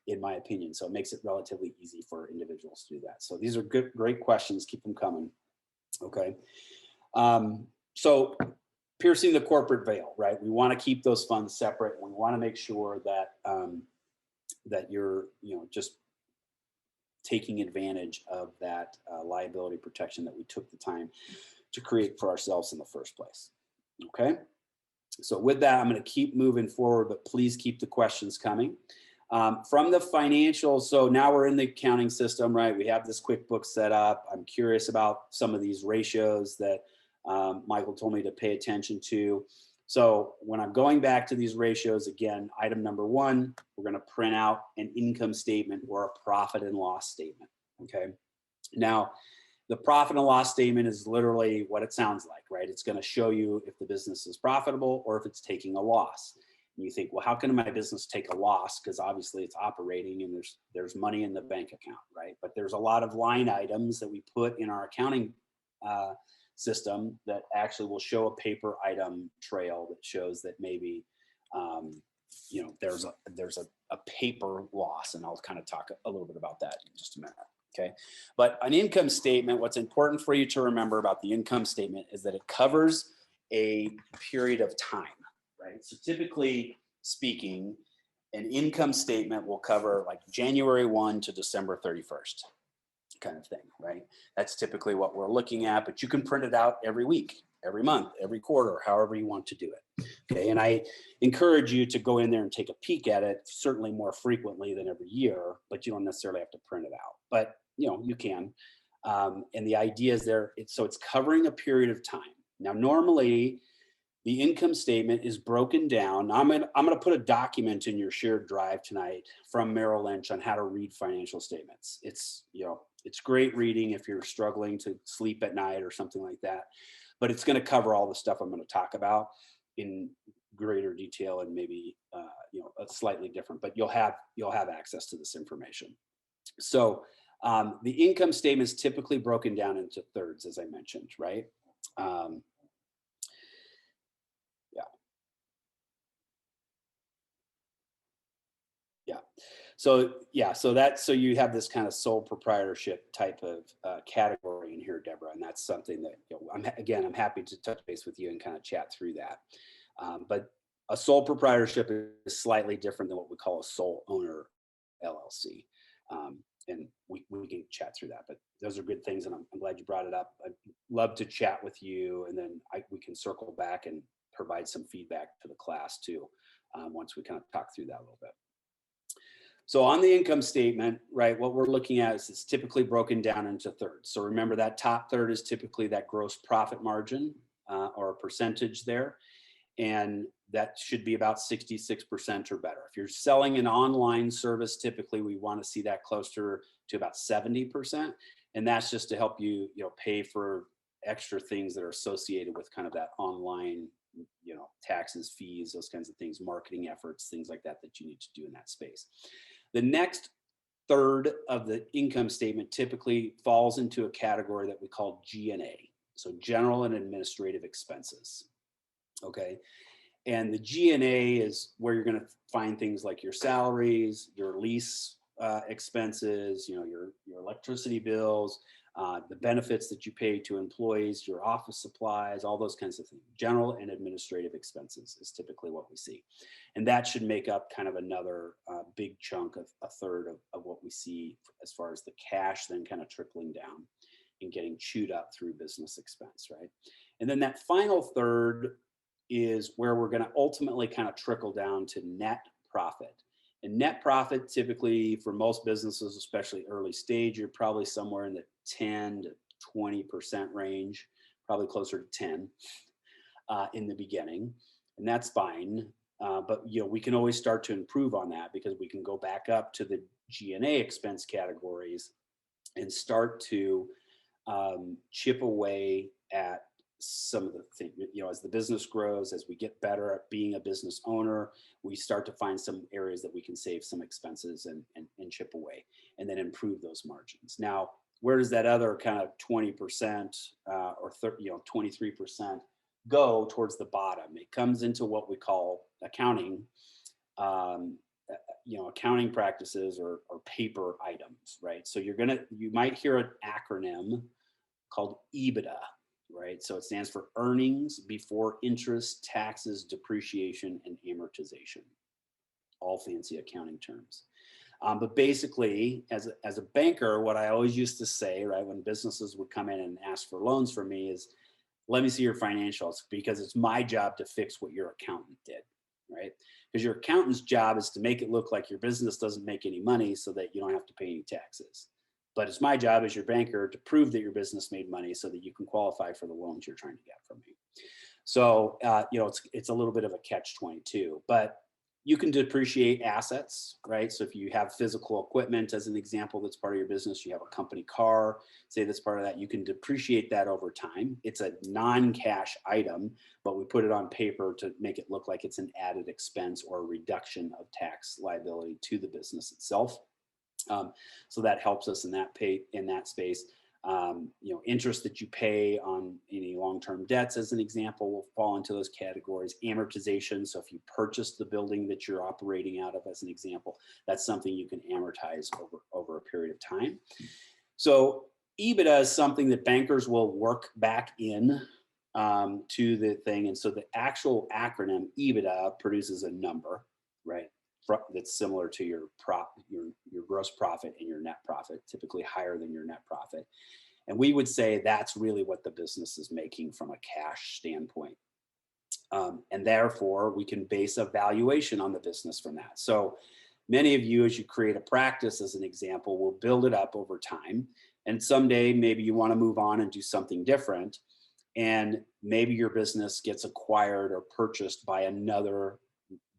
in my opinion. So it makes it relatively easy for individuals to do that. So these are great questions. Keep them coming. Okay. So piercing the corporate veil, right? We want to keep those funds separate. We want to make sure that that you're just taking advantage of that liability protection that we took the time to create for ourselves in the first place. Okay. So with that, I'm going to keep moving forward, but please keep the questions coming. From the financials, so now we're in the accounting system, right? We have this QuickBooks set up. I'm curious about some of these ratios that Michael told me to pay attention to. So when I'm going back to these ratios, again, item number one, we're going to print out an income statement or a profit and loss statement. Okay. Now, the profit and loss statement is literally what it sounds like, right? It's going to show you if the business is profitable or if it's taking a loss. And you think, well, how can my business take a loss? Because obviously it's operating and there's money in the bank account, right? But there's a lot of line items that we put in our accounting system that actually will show a paper item trail that shows that maybe there's a paper loss, and I'll kind of talk a little bit about that in just a minute. Okay, but an income statement, what's important for you to remember about the income statement is that it covers a period of time, right? So typically speaking, an income statement will cover like January 1 to December 31st kind of thing, right? That's typically what we're looking at, but you can print it out every week, every month, every quarter, however you want to do it. Okay, and I encourage you to go in there and take a peek at it, certainly more frequently than every year, but you don't necessarily have to print it out, but you can. And the idea is there, so it's covering a period of time. Now, normally the income statement is broken down. I'm gonna put a document in your shared drive tonight from Merrill Lynch on how to read financial statements. It's great reading if you're struggling to sleep at night or something like that, but it's going to cover all the stuff I'm going to talk about in greater detail and maybe a slightly different, but you'll have access to this information. So the income statement is typically broken down into thirds, as I mentioned, right? So you have this kind of sole proprietorship type of category in here, Deborah, and that's something that I'm happy to touch base with you and kind of chat through that. But a sole proprietorship is slightly different than what we call a sole owner LLC, and we can chat through that. But those are good things, and I'm glad you brought it up. I'd love to chat with you, and then we can circle back and provide some feedback to the class too, once we kind of talk through that a little bit. So on the income statement, right, what we're looking at is it's typically broken down into thirds. So remember that top third is typically that gross profit margin or a percentage there. And that should be about 66% or better. If you're selling an online service, typically we want to see that closer to about 70%. And that's just to help you, pay for extra things that are associated with kind of that online, taxes, fees, those kinds of things, marketing efforts, things like that you need to do in that space. The next third of the income statement typically falls into a category that we call G&A, so general and administrative expenses. Okay, and the G&A is where you're going to find things like your salaries, your lease expenses, your electricity bills, the benefits that you pay to employees, your office supplies, all those kinds of things. General and administrative expenses is typically what we see. And that should make up kind of another big chunk of a third of what we see as far as the cash then kind of trickling down and getting chewed up through business expense, right? And then that final third is where we're going to ultimately kind of trickle down to net profit. And net profit, typically for most businesses, especially early stage, you're probably somewhere in the 10 to 20% range, probably closer to 10 in the beginning. And that's fine. But we can always start to improve on that because we can go back up to the G&A expense categories and start to chip away at some of the things, as the business grows, as we get better at being a business owner, we start to find some areas that we can save some expenses and chip away and then improve those margins. Now, where does that other kind of 20% or 23% go towards the bottom? It comes into what we call accounting, accounting practices or paper items, right? So you might hear an acronym called Ebitda, right? So it stands for earnings before interest, taxes, depreciation, and amortization. All fancy accounting terms. But basically, as a banker, what I always used to say, right, when businesses would come in and ask for loans for me is, let me see your financials, because it's my job to fix what your accountant did, right? Because your accountant's job is to make it look like your business doesn't make any money so that you don't have to pay any taxes. But it's my job as your banker to prove that your business made money so that you can qualify for the loans you're trying to get from me. So, it's a little bit of a catch-22, but you can depreciate assets, right? So if you have physical equipment, as an example, that's part of your business, you have a company car, say that's part of that, you can depreciate that over time. It's a non-cash item, but we put it on paper to make it look like it's an added expense or a reduction of tax liability to the business itself. So that helps us in that space. Interest that you pay on any long-term debts, as an example, will fall into those categories. Amortization, so if you purchase the building that you're operating out of, as an example, that's something you can amortize over a period of time. So EBITDA is something that bankers will work back in to the thing. And so the actual acronym EBITDA produces a number, right? That's similar to your gross profit and your net profit, typically higher than your net profit. And we would say that's really what the business is making from a cash standpoint. And therefore, we can base a valuation on the business from that. So many of you, as you create a practice, as an example, will build it up over time. And someday, maybe you want to move on and do something different. And maybe your business gets acquired or purchased by another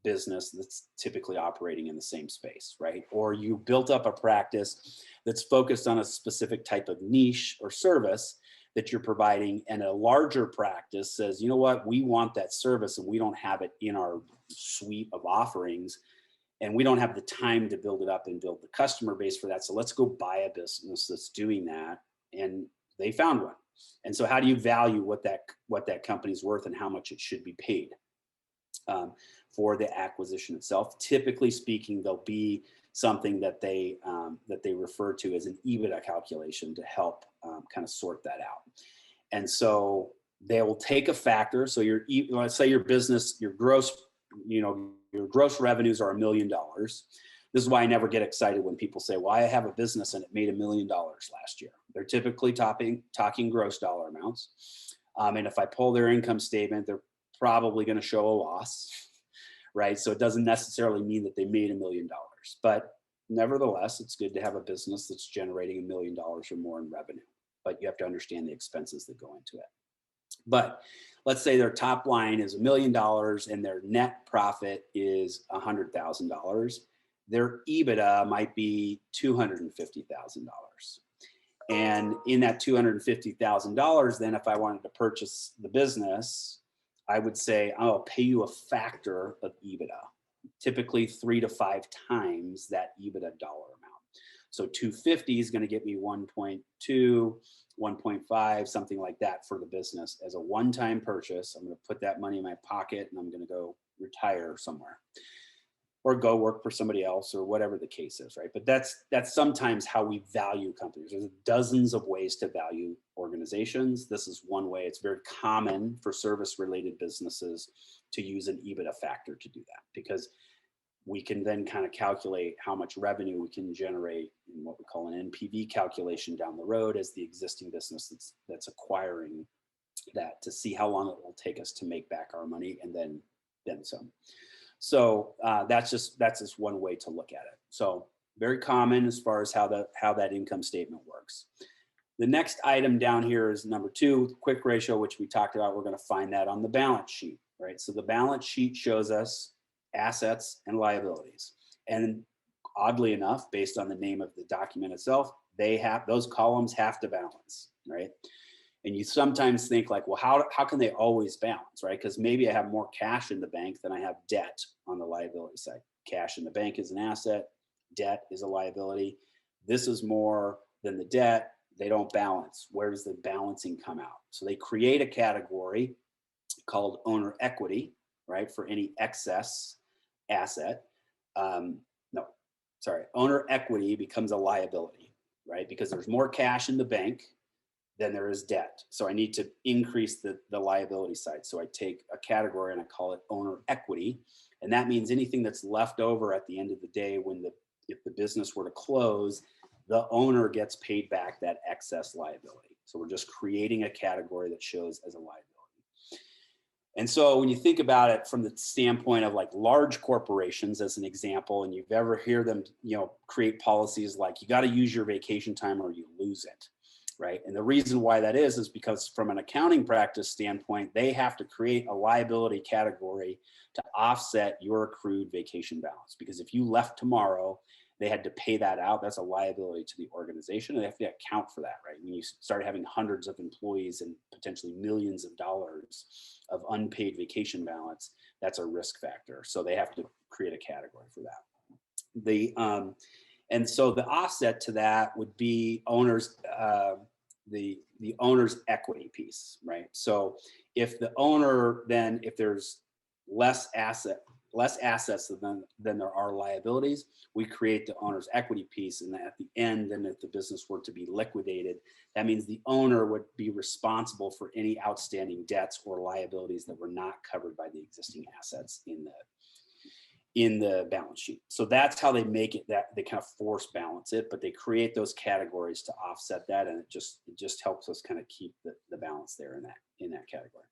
business that's typically operating in the same space, right? Or you built up a practice that's focused on a specific type of niche or service that you're providing, and a larger practice says, you know what, we want that service and we don't have it in our suite of offerings, and we don't have the time to build it up and build the customer base for that. So let's go buy a business that's doing that. And they found one. And so how do you value what that company's worth and how much it should be paid for the acquisition itself? Typically speaking, there'll be something that they refer to as an Ebitda calculation to help kind of sort that out. And so they will take a factor. So let's say your business, your gross revenues are $1 million. This is why I never get excited when people say, well, I have a business and it made $1 million last year. They're typically talking gross dollar amounts. And if I pull their income statement, they're probably going to show a loss, right? So it doesn't necessarily mean that they made $1 million, but nevertheless, it's good to have a business that's generating $1 million or more in revenue, but you have to understand the expenses that go into it. But let's say their top line is $1 million and their net profit is $100,000. Their EBITDA might be $250,000. And in that $250,000, then if I wanted to purchase the business, I would say, I'll pay you a factor of EBITDA, typically 3 to 5 times that EBITDA dollar amount. So 250 is going to get me 1.2, 1.5, something like that for the business as a one-time purchase. I'm going to put that money in my pocket and I'm going to go retire somewhere. or go work for somebody else, or whatever the case is, right? But that's sometimes how we value companies. There's dozens of ways to value organizations. This is one way. It's very common for service-related businesses to use an EBITDA factor to do that, because we can then kind of calculate how much revenue we can generate in what we call an NPV calculation down the road as the existing business that's acquiring that, to see how long it will take us to make back our money, and then some. So that's just one way to look at it. So very common as far as how that income statement works. The next item down here is number 2, quick ratio, which we talked about. We're going to find that on the balance sheet, right? So the balance sheet shows us assets and liabilities. And oddly enough, based on the name of the document itself, those columns have to balance, right? And you sometimes think like, well, how can they always balance, right? Because maybe I have more cash in the bank than I have debt on the liability side. Cash in the bank is an asset, debt is a liability. This is more than the debt. They don't balance. Where does the balancing come out? So they create a category called owner equity, right? For any excess asset. Owner equity becomes a liability, right? Because there's more cash in the bank than there is debt. So I need to increase the liability side. So I take a category and I call it owner equity. And that means anything that's left over at the end of the day if the business were to close, the owner gets paid back that excess liability. So we're just creating a category that shows as a liability. And so when you think about it from the standpoint of like large corporations as an example, and you've ever hear them, create policies like you got to use your vacation time or you lose it. Right. And the reason why that is because from an accounting practice standpoint, they have to create a liability category to offset your accrued vacation balance. Because if you left tomorrow, they had to pay that out. That's a liability to the organization. And they have to account for that, right? When you start having hundreds of employees and potentially millions of dollars of unpaid vacation balance, that's a risk factor. So they have to create a category for that. And so the offset to that would be the owner's equity piece, right? So if the owner if there's less assets than there are liabilities, we create the owner's equity piece. And at the end, then if the business were to be liquidated, that means the owner would be responsible for any outstanding debts or liabilities that were not covered by the existing assets in the balance sheet. So that's how they make it, that they kind of force balance it, but they create those categories to offset that. And it just helps us kind of keep the balance there in that category.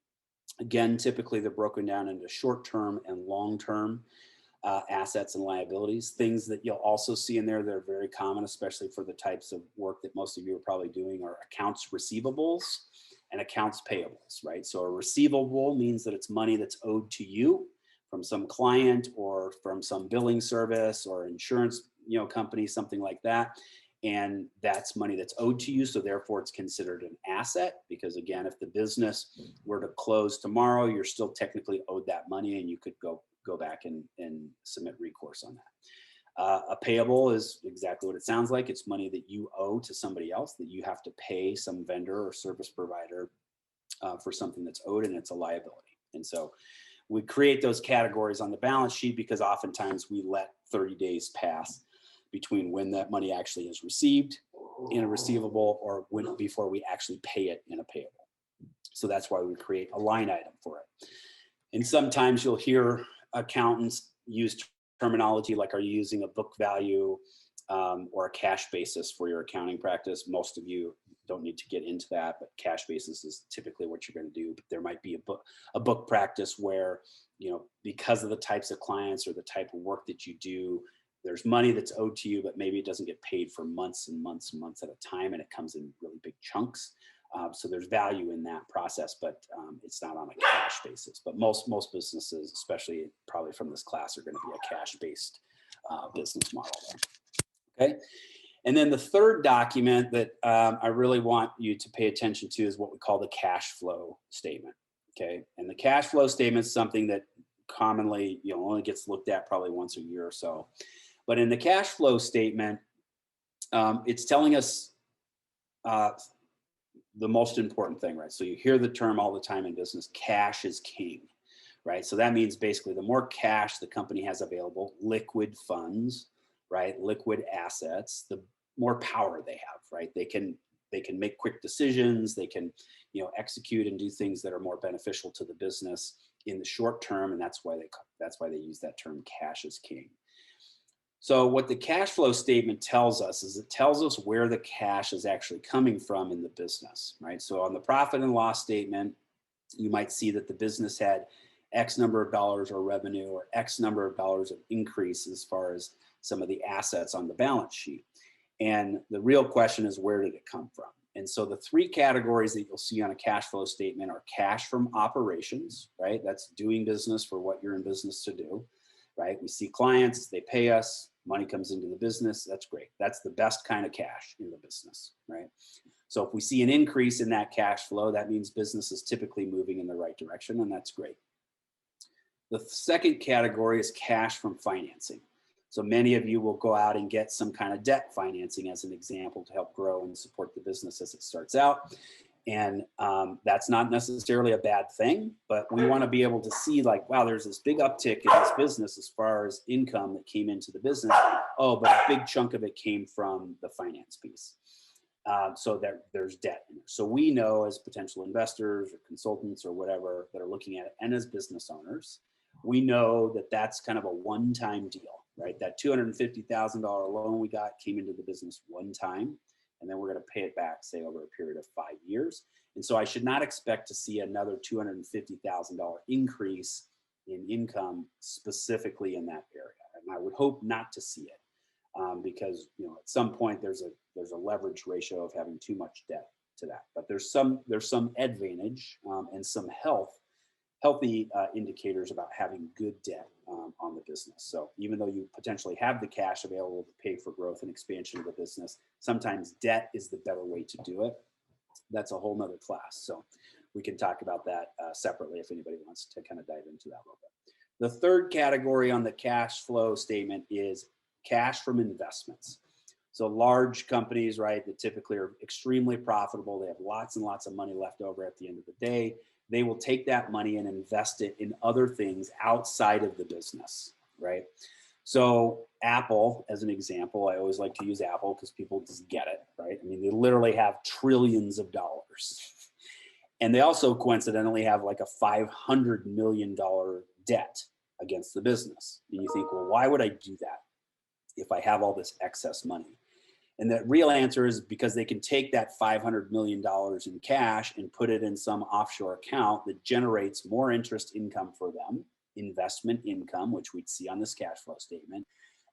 Again, typically they're broken down into short-term and long-term assets and liabilities. Things that you'll also see in there that are very common, especially for the types of work that most of you are probably doing, are accounts receivables and accounts payables, right? So a receivable means that it's money that's owed to you from some client or from some billing service or insurance, company, something like that. And that's money that's owed to you. So therefore it's considered an asset, because again, if the business were to close tomorrow, you're still technically owed that money and you could go back and submit recourse on that. A payable is exactly what it sounds like. It's money that you owe to somebody else, that you have to pay some vendor or service provider for something that's owed, and it's a liability. And so we create those categories on the balance sheet because oftentimes we let 30 days pass between when that money actually is received in a receivable or before we actually pay it in a payable. So that's why we create a line item for it. And sometimes you'll hear accountants use terminology like, are you using a book value or a cash basis for your accounting practice? Most of you don't need to get into that, but cash basis is typically what you're going to do. But there might be a book practice where, because of the types of clients or the type of work that you do, there's money that's owed to you, but maybe it doesn't get paid for months and months and months at a time, and it comes in really big chunks. So there's value in that process, but it's not on a cash basis. But most businesses, especially probably from this class, are going to be a cash-based business model there. Okay. And then the third document that I really want you to pay attention to is what we call the cash flow statement. Okay. And the cash flow statement is something that commonly, only gets looked at probably once a year or so. But in the cash flow statement, it's telling us the most important thing, right? So you hear the term all the time in business, cash is king, right? So that means basically the more cash the company has available, liquid funds, right? Liquid assets, the more power they have, right? They can make quick decisions. They can, execute and do things that are more beneficial to the business in the short term, and that's why they use that term cash is king. So what the cash flow statement tells us is it tells us where the cash is actually coming from in the business, right? So on the profit and loss statement, you might see that the business had X number of dollars of revenue or X number of dollars of increase as far as some of the assets on the balance sheet. And the real question is, where did it come from? And so the three categories that you'll see on a cash flow statement are cash from operations, right? That's doing business for what you're in business to do, right? We see clients, they pay us, money comes into the business. That's great. That's the best kind of cash in the business, right? So if we see an increase in that cash flow, that means business is typically moving in the right direction, and that's great. The second category is cash from financing. So many of you will go out and get some kind of debt financing as an example to help grow and support the business as it starts out. And that's not necessarily a bad thing, but we want to be able to see like, wow, there's this big uptick in this business as far as income that came into the business. Oh, but a big chunk of it came from the finance piece. So there's debt in there. So we know as potential investors or consultants or whatever that are looking at it, and as business owners, we know that that's kind of a one-time deal, right? That $250,000 loan we got came into the business one time, and then we're going to pay it back, say, over a period of 5 years. And so I should not expect to see another $250,000 increase in income specifically in that area. And I would hope not to see it because, at some point there's a leverage ratio of having too much debt to that. But there's some advantage and some healthy indicators about having good debt on the business. So even though you potentially have the cash available to pay for growth and expansion of the business, sometimes debt is the better way to do it. That's a whole nother class. So we can talk about that separately if anybody wants to kind of dive into that a little bit. The third category on the cash flow statement is cash from investments. So large companies, right, that typically are extremely profitable, they have lots and lots of money left over at the end of the day. They will take that money and invest it in other things outside of the business, right? So Apple, as an example, I always like to use Apple because people just get it, right? I mean, they literally have trillions of dollars. And they also coincidentally have like a $500 million debt against the business. And you think, well, why would I do that if I have all this excess money? And the real answer is because they can take that $500 million in cash and put it in some offshore account that generates more interest income for them, investment income, which we'd see on this cash flow statement,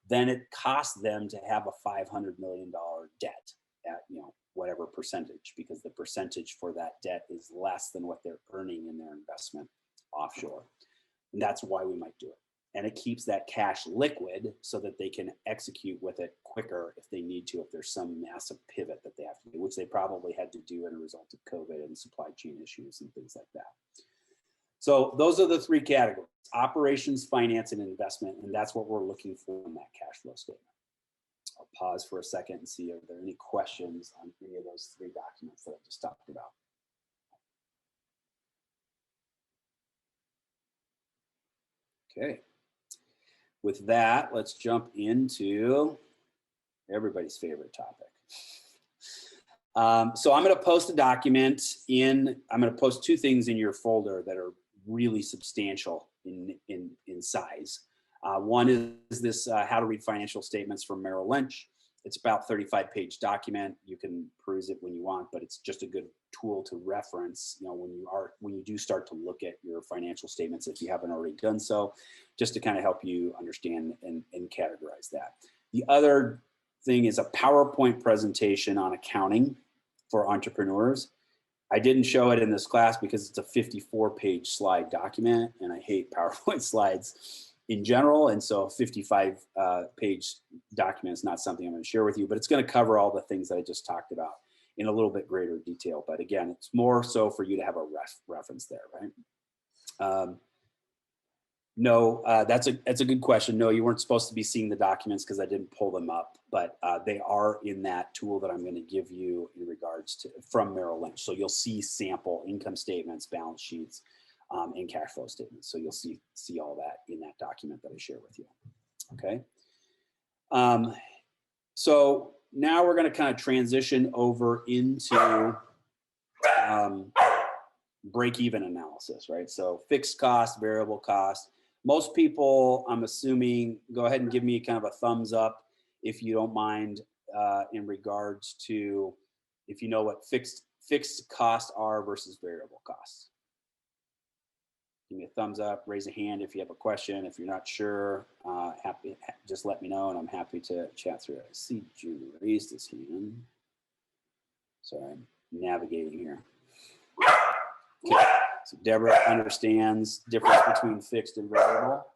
than it costs them to have a $500 million debt at whatever percentage, because the percentage for that debt is less than what they're earning in their investment offshore. And that's why we might do it. And it keeps that cash liquid so that they can execute with it quicker if they need to, if there's some massive pivot that they have to do, which they probably had to do as a result of COVID and supply chain issues and things like that. So those are the three categories: operations, finance, and investment. And that's what we're looking for in that cash flow statement. I'll pause for a second and see if there are any questions on any of those three documents that I just talked about. Okay. With that, let's jump into everybody's favorite topic. So I'm going to post a document I'm going to post two things in your folder that are really substantial in size. One is this How to Read Financial Statements from Merrill Lynch. It's about 35-page document. You can peruse it when you want, but it's just a good tool to reference, when you do start to look at your financial statements, if you haven't already done so, just to kind of help you understand and categorize that. The other thing is a PowerPoint presentation on accounting for entrepreneurs. I didn't show it in this class because it's a 54-page slide document, and I hate PowerPoint slides in general. And so a 55-page document is not something I'm going to share with you, but it's going to cover all the things that I just talked about in a little bit greater detail. But again, it's more so for you to have a reference there, right? No, that's a good question. No, you weren't supposed to be seeing the documents because I didn't pull them up, but they are in that tool that I'm going to give you in regards to from Merrill Lynch. So you'll see sample income statements, balance sheets, and cash flow statements. So you'll see all that in that document that I share with you. Okay. So now we're going to kind of transition over into break-even analysis, right? So fixed cost, variable cost. Most people, I'm assuming, go ahead and give me kind of a thumbs up if you don't mind, in regards to if you know what fixed costs are versus variable costs. Give me a thumbs up, raise a hand if you have a question. If you're not sure, just let me know and I'm happy to chat through it. I see June raised his hand. Sorry, I'm navigating here. Okay. So Deborah understands the difference between fixed and variable.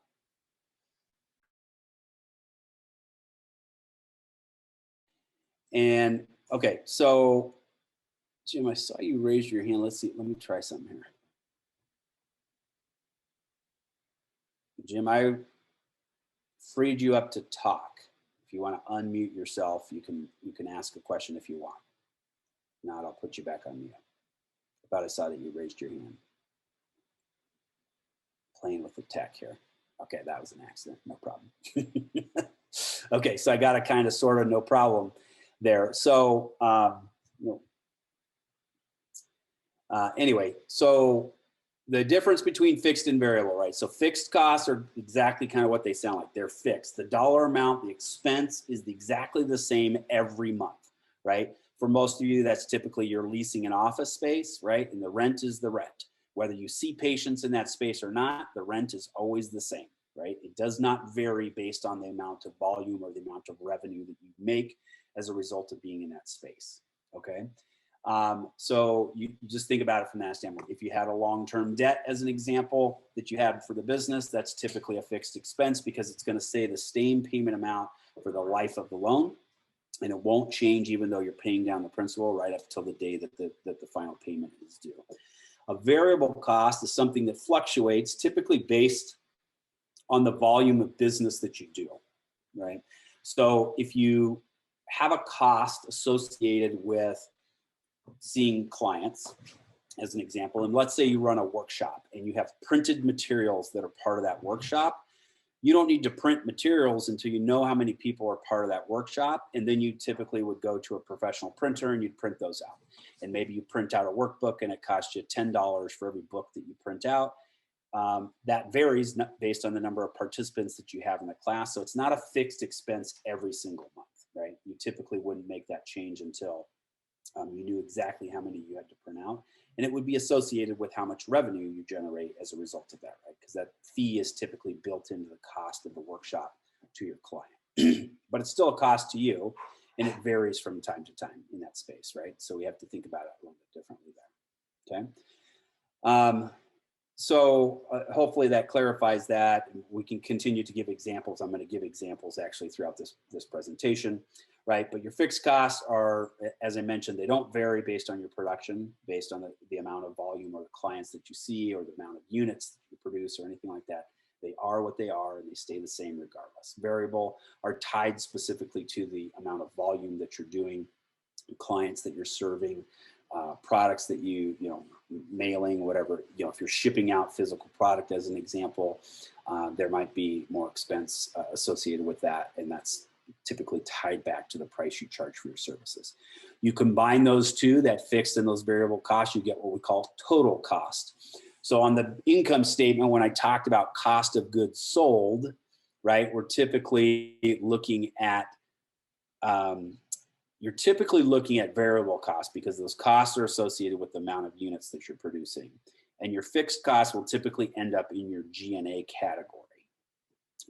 And okay, so Jim, I saw you raise your hand. Let's see, let me try something here. Jim, I freed you up to talk. If you want to unmute yourself, you can ask a question if you want. If not, I'll put you back on mute. I thought I saw that you raised your hand. Playing with the tech here. Okay, that was an accident, no problem. Okay, so I got a kind of sort of no problem there. So anyway, so the difference between fixed and variable, right? So fixed costs are exactly kind of what they sound like. They're fixed. The dollar amount, the expense is exactly the same every month, right? For most of you, that's typically you're leasing an office space, right? And the rent is the rent. Whether you see patients in that space or not, the rent is always the same, right? It does not vary based on the amount of volume or the amount of revenue that you make as a result of being in that space, okay? So you just think about it from that standpoint. If you had a long-term debt, as an example, that you had for the business, that's typically a fixed expense because it's going to stay the same payment amount for the life of the loan. And it won't change even though you're paying down the principal right up till the day that the final payment is due. A variable cost is something that fluctuates, typically based on the volume of business that you do, right? So if you have a cost associated with seeing clients, as an example, and let's say you run a workshop and you have printed materials that are part of that workshop, you don't need to print materials until you know how many people are part of that workshop. And then you typically would go to a professional printer and you'd print those out. And maybe you print out a workbook and it costs you $10 for every book that you print out. That varies based on the number of participants that you have in the class. So it's not a fixed expense every single month, right? You typically wouldn't make that change until you knew exactly how many you had to print out. And it would be associated with how much revenue you generate as a result of that, right? Because that fee is typically built into the cost of the workshop to your client. But it's still a cost to you, and it varies from time to time in that space, right? So we have to think about it a little bit differently there, okay? So hopefully that clarifies that. We can continue to give examples. I'm going to give examples actually throughout this presentation, right? But your fixed costs are, as I mentioned, they don't vary based on your production, based on the amount of volume or clients that you see or the amount of units that you produce or anything like that. They are what they are and they stay the same regardless. Variable are tied specifically to the amount of volume that you're doing, clients that you're serving, products that you mailing, whatever, if you're shipping out physical product as an example, there might be more expense associated with that. And that's typically tied back to the price you charge for your services. You combine those two, that fixed and those variable costs, you get what we call total cost. So on the income statement, when I talked about cost of goods sold, right, we're typically looking at, you're typically looking at variable costs because those costs are associated with the amount of units that you're producing. And your fixed costs will typically end up in your G&A category.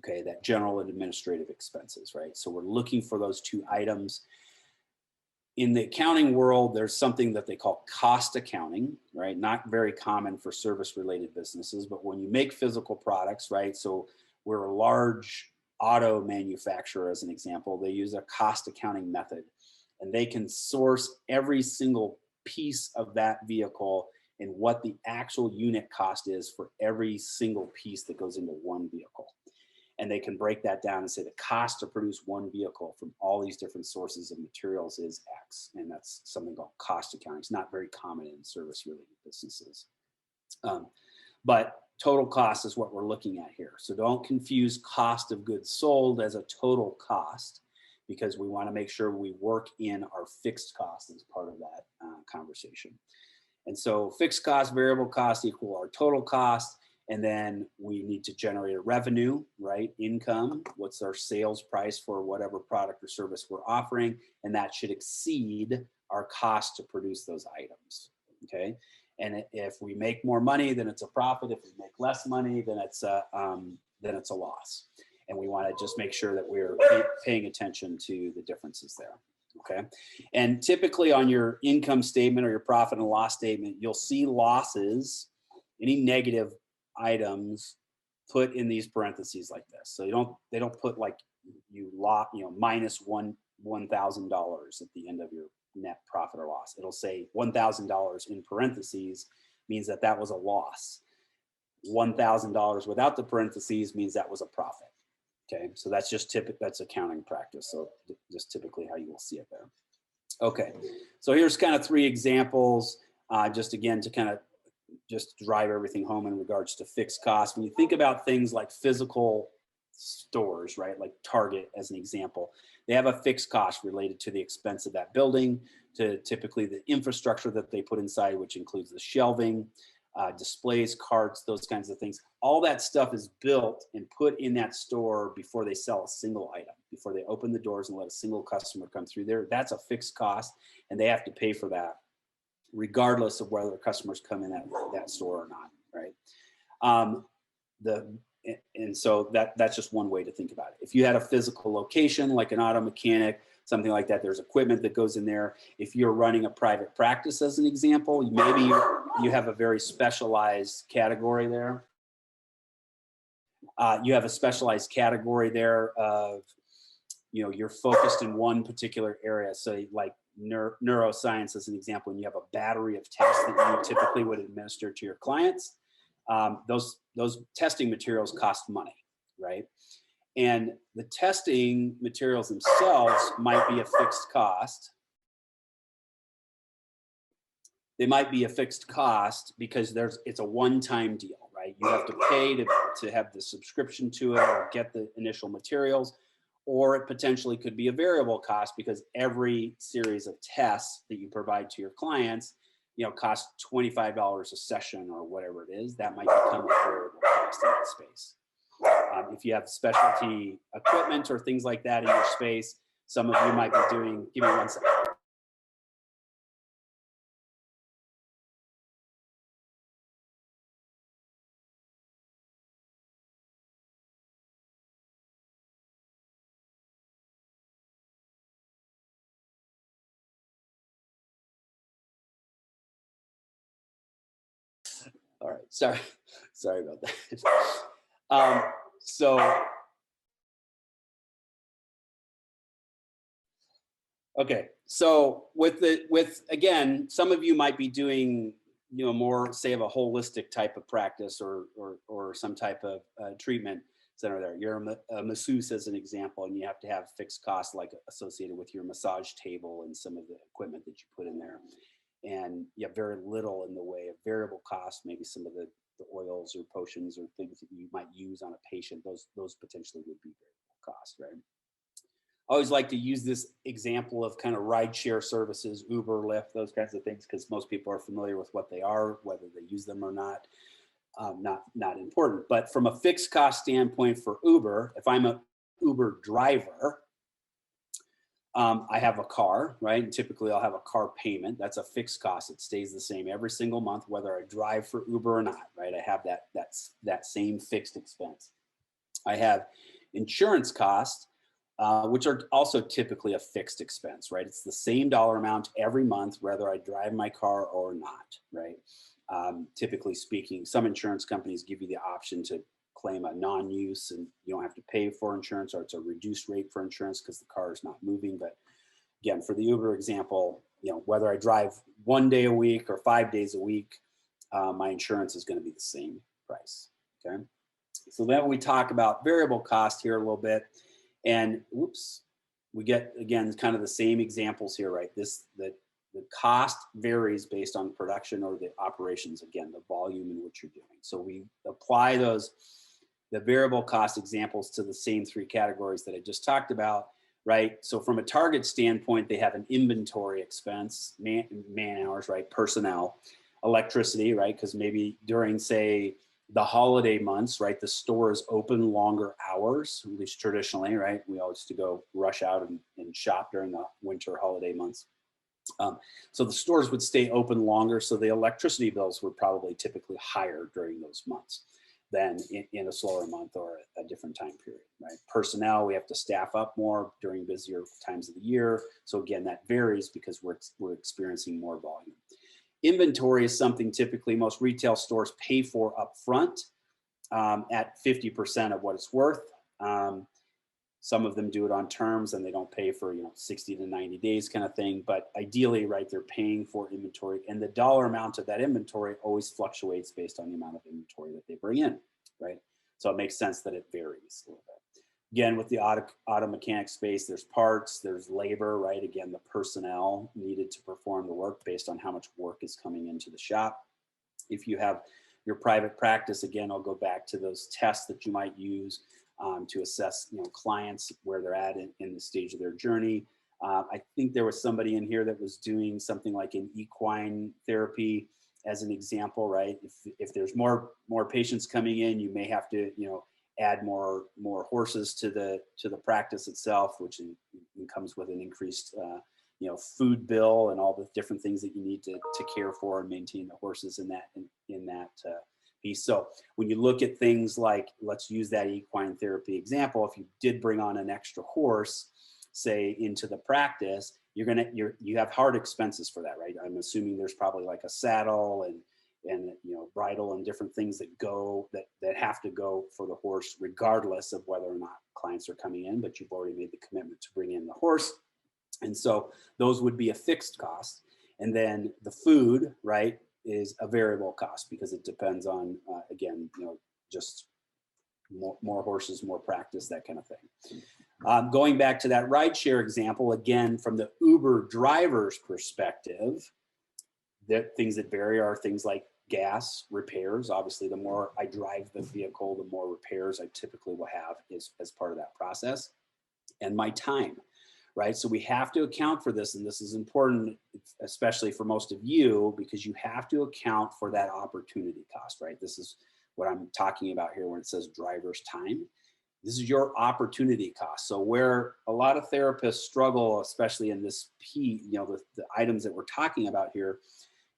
Okay, that general and administrative expenses, right? So we're looking for those two items. In the accounting world, there's something that they call cost accounting, right? Not very common for service-related businesses, but when you make physical products, right? So we're a large auto manufacturer, as an example, they use a cost accounting method. And they can source every single piece of that vehicle and what the actual unit cost is for every single piece that goes into one vehicle. And they can break that down and say the cost to produce one vehicle from all these different sources of materials is X. And that's something called cost accounting. It's not very common in service-related businesses. but total cost is what we're looking at here. So don't confuse cost of goods sold as a total cost, because we want to make sure we work in our fixed cost as part of that conversation. And so fixed cost, variable cost equal our total cost. And then we need to generate a revenue, right? Income, what's our sales price for whatever product or service we're offering. And that should exceed our cost to produce those items, okay? And if we make more money, then it's a profit. If we make less money, then it's a loss. And we want to just make sure that we're paying attention to the differences there. Okay. And typically on your income statement or your profit and loss statement, you'll see losses, any negative items put in these parentheses like this. So they don't put like minus $1,000 at the end of your net profit or loss. It'll say $1,000 in parentheses means that was a loss. $1,000 without the parentheses means that was a profit. Okay, so that's just that's accounting practice. So just typically how you will see it there. Okay, so here's kind of 3 examples, just again to kind of just drive everything home in regards to fixed costs. When you think about things like physical stores, right, like Target as an example, they have a fixed cost related to the expense of that building, to typically the infrastructure that they put inside, which includes the shelving, displays, carts, those kinds of things. All that stuff is built and put in that store before they sell a single item, before they open the doors and let a single customer come through there. That's a fixed cost, and they have to pay for that regardless of whether customers come in at that store or not, right? And so that's just one way to think about it. If you had a physical location, like an auto mechanic, something like that, there's equipment that goes in there. If you're running a private practice, as an example, maybe you have a very specialized category there. You have a specialized category there of, you're focused in one particular area. So like neuroscience, as an example, and you have a battery of tests that you typically would administer to your clients. Those testing materials cost money, right? And the testing materials themselves might be a fixed cost. They might be a fixed cost because it's a one-time deal, right? You have to pay to have the subscription to it or get the initial materials, or it potentially could be a variable cost because every series of tests that you provide to your clients, cost $25 a session or whatever it is. That might become a variable cost in that space. If you have specialty equipment or things like that in your space, some of you might be doing, give me one second. All right, sorry about that. Okay, so again, some of you might be doing, more, say, of a holistic type of practice or some type of treatment center there. You're a masseuse, as an example, and you have to have fixed costs like associated with your massage table and some of the equipment that you put in there. And you have very little in the way of variable costs, maybe some of the oils or potions or things that you might use on a patient. Those potentially would be variable costs, right? I always like to use this example of kind of rideshare services, Uber, Lyft, those kinds of things, because most people are familiar with what they are, whether they use them or not. Not important. But from a fixed cost standpoint for Uber, if I'm an Uber driver, I have a car, right? And typically I'll have a car payment. That's a fixed cost. It stays the same every single month, whether I drive for Uber or not, right? I have that same fixed expense. I have insurance costs, which are also typically a fixed expense, right? It's the same dollar amount every month, whether I drive my car or not, right? Typically speaking, some insurance companies give you the option to claim a non-use and you don't have to pay for insurance, or it's a reduced rate for insurance because the car is not moving. But again, for the Uber example, whether I drive 1 day a week or 5 days a week, my insurance is going to be the same price. Okay. So then we talk about variable cost here a little bit, and we get, again, kind of the same examples here, right? The the cost varies based on production or the operations, again, the volume in which you're doing. So we apply the variable cost examples to the same three categories that I just talked about, right? So from a target standpoint, they have an inventory expense, man hours, right? Personnel, electricity, right? Because maybe during, say, the holiday months, right? The store is open longer hours, at least traditionally, right? We always used to go rush out and shop during the winter holiday months. So the stores would stay open longer. So the electricity bills were probably typically higher during those months than in a slower month or a different time period, right? Personnel, we have to staff up more during busier times of the year. So again, that varies because we're experiencing more volume. Inventory is something typically most retail stores pay for upfront at 50% of what it's worth. Some of them do it on terms and they don't pay for 60 to 90 days kind of thing. But ideally, right, they're paying for inventory, and the dollar amount of that inventory always fluctuates based on the amount of inventory that they bring in, right? So it makes sense that it varies a little bit. Again, with the auto mechanic space, there's parts, there's labor, right? Again, the personnel needed to perform the work based on how much work is coming into the shop. If you have your private practice, again, I'll go back to those tests that you might use to assess clients where they're at in the stage of their journey. I think there was somebody in here that was doing something like an equine therapy as an example, right? If there's more patients coming in, you may have to add more horses to the practice itself, which comes with an increased food bill and all the different things that you need to care for and maintain the horses in that piece. So when you look at things like, let's use that equine therapy example, if you did bring on an extra horse, say, into the practice, you have hard expenses for that, right? I'm assuming there's probably like a saddle and bridle and different things that have to go for the horse, regardless of whether or not clients are coming in, but you've already made the commitment to bring in the horse. And so those would be a fixed cost. And then the food, right, is a variable cost because it depends on, again, just more horses, more practice, that kind of thing. Going back to that rideshare example, again, from the Uber driver's perspective, the things that vary are things like gas, repairs. Obviously, the more I drive the vehicle, the more repairs I typically will have as part of that process, and my time, right? So we have to account for this, and this is important, especially for most of you, because you have to account for that opportunity cost, right? This is what I'm talking about here when it says driver's time. This is your opportunity cost. So where a lot of therapists struggle, especially in this the items that we're talking about here,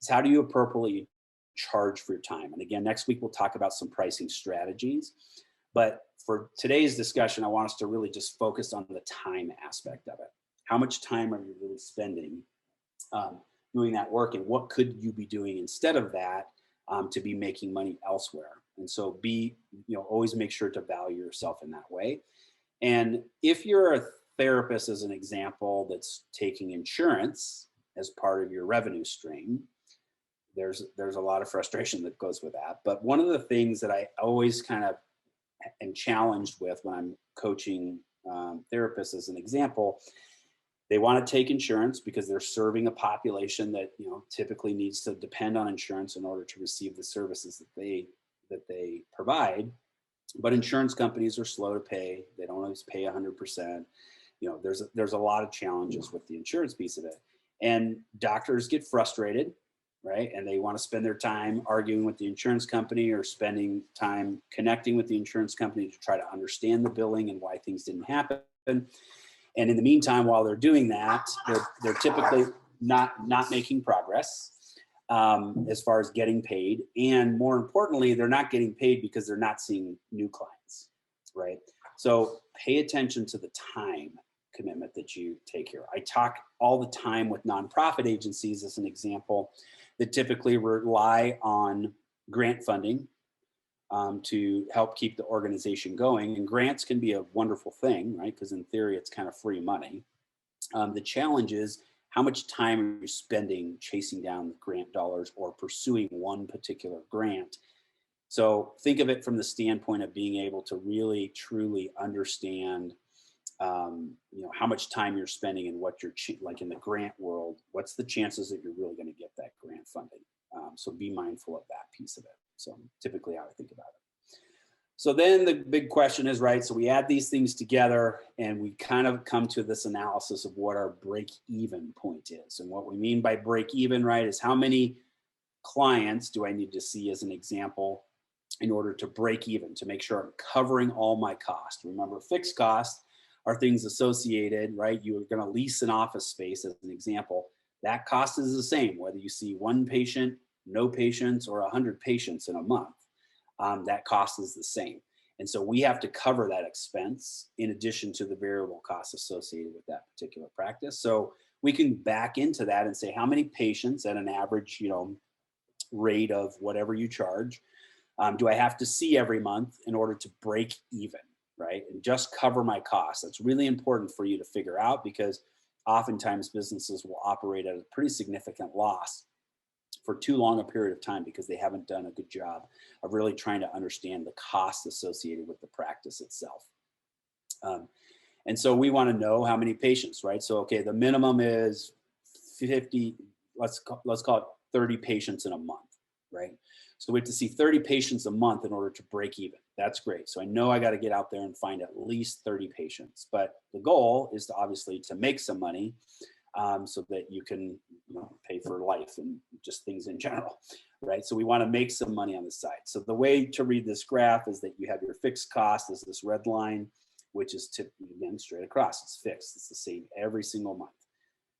is how do you appropriately charge for your time? And again, next week we'll talk about some pricing strategies. But for today's discussion, I want us to really just focus on the time aspect of it. How much time are you really spending doing that work, and what could you be doing instead of that to be making money elsewhere? And so always make sure to value yourself in that way. And if you're a therapist, as an example, that's taking insurance as part of your revenue stream, there's a lot of frustration that goes with that. But one of the things that I always kind of am challenged with when I'm coaching therapists, as an example, they want to take insurance because they're serving a population that typically needs to depend on insurance in order to receive the services that they provide. But insurance companies are slow to pay. They don't always pay 100%. There's a lot of challenges with the insurance piece of it, and doctors get frustrated, right? And they want to spend their time arguing with the insurance company or spending time connecting with the insurance company to try to understand the billing and why things didn't happen. And in the meantime, while they're doing that, they're typically not making progress as far as getting paid. And more importantly, they're not getting paid because they're not seeing new clients, right? So pay attention to the time commitment that you take here. I talk all the time with nonprofit agencies, as an example, that typically rely on grant funding to help keep the organization going. And grants can be a wonderful thing, right? Because in theory, it's kind of free money. The challenge is how much time are you spending chasing down grant dollars or pursuing one particular grant? So think of it from the standpoint of being able to really, truly understand you know, how much time you're spending and what you're like in the grant world, what's the chances that you're really going to get that grant funding? So be mindful of that piece of it. So typically how I think about it. So then the big question is, right, so we add these things together and we kind of come to this analysis of what our break-even point is. And what we mean by break-even, right, is how many clients do I need to see, as an example, in order to break even, to make sure I'm covering all my costs. Remember, fixed costs are things associated, right? You're going to lease an office space, as an example. That cost is the same, whether you see one patient, no patients, or 100 patients in a month. That cost is the same. And so we have to cover that expense in addition to the variable costs associated with that particular practice. So we can back into that and say, how many patients at an average, you know, rate of whatever you charge, do I have to see every month in order to break even, right? And just cover my costs. That's really important for you to figure out, because oftentimes businesses will operate at a pretty significant loss for too long a period of time because they haven't done a good job of really trying to understand the costs associated with the practice itself. And so we want to know how many patients, right? So, okay, the minimum is 50, let's call it 30 patients in a month, right? So we have to see 30 patients a month in order to break even. That's great. So I know I got to get out there and find at least 30 patients, but the goal is to obviously to make some money, so that you can, you know, pay for life and just things in general, right? So we want to make some money on the side. So the way to read this graph is that you have your fixed cost as this red line, which is again straight across. It's fixed. It's the same every single month,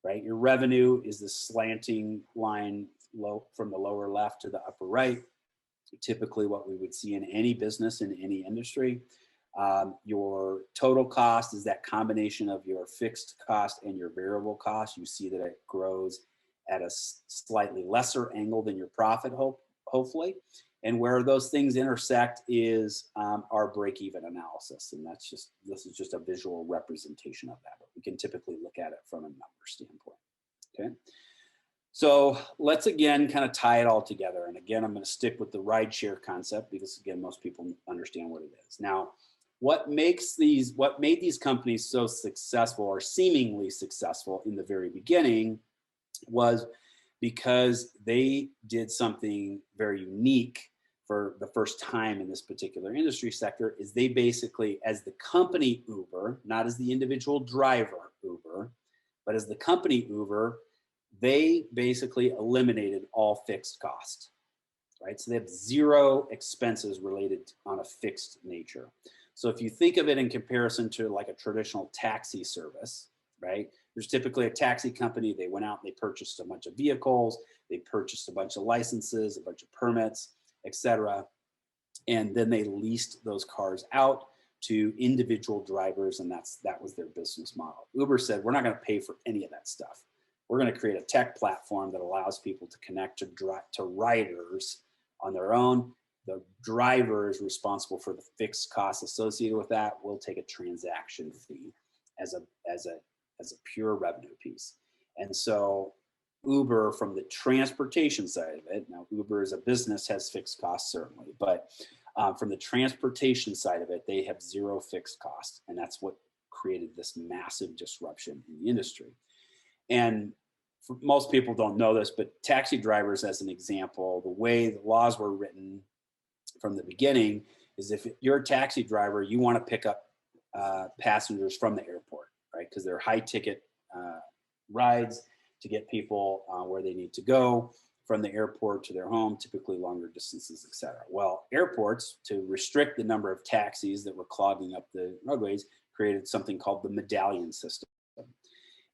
right? Your revenue is this slanting line from the lower left to the upper right. Typically what we would see in any business in any industry. Your total cost is that combination of your fixed cost and your variable cost. You see that it grows at a slightly lesser angle than your profit, hopefully. And where those things intersect is our break-even analysis. And this is just a visual representation of that, but we can typically look at it from a number standpoint, okay? So let's again kind of tie it all together. And again, I'm going to stick with the rideshare concept because again, most people understand what it is. Now, what made these companies so successful, or seemingly successful in the very beginning, was because they did something very unique for the first time in this particular industry sector. Is they basically, as the company Uber, not as the individual driver Uber, but as the company Uber, they basically eliminated all fixed costs, right? So they have zero expenses related on a fixed nature. So if you think of it in comparison to like a traditional taxi service, right? There's typically a taxi company. They went out, they purchased a bunch of vehicles, they purchased a bunch of licenses, a bunch of permits, etc. And then they leased those cars out to individual drivers, and that was their business model. Uber said, we're not going to pay for any of that stuff. We're going to create a tech platform that allows people to connect to riders on their own. The driver is responsible for the fixed costs associated with that. We'll take a transaction fee as a pure revenue piece. And so Uber, from the transportation side of it, now Uber as a business has fixed costs certainly, but from the transportation side of it, they have zero fixed costs. And that's what created this massive disruption in the industry. And most people don't know this, but taxi drivers, as an example, the way the laws were written from the beginning is if you're a taxi driver, you want to pick up passengers from the airport, right? Because they're high ticket rides to get people where they need to go from the airport to their home, typically longer distances, et cetera. Well, airports, to restrict the number of taxis that were clogging up the roadways, created something called the Medallion System.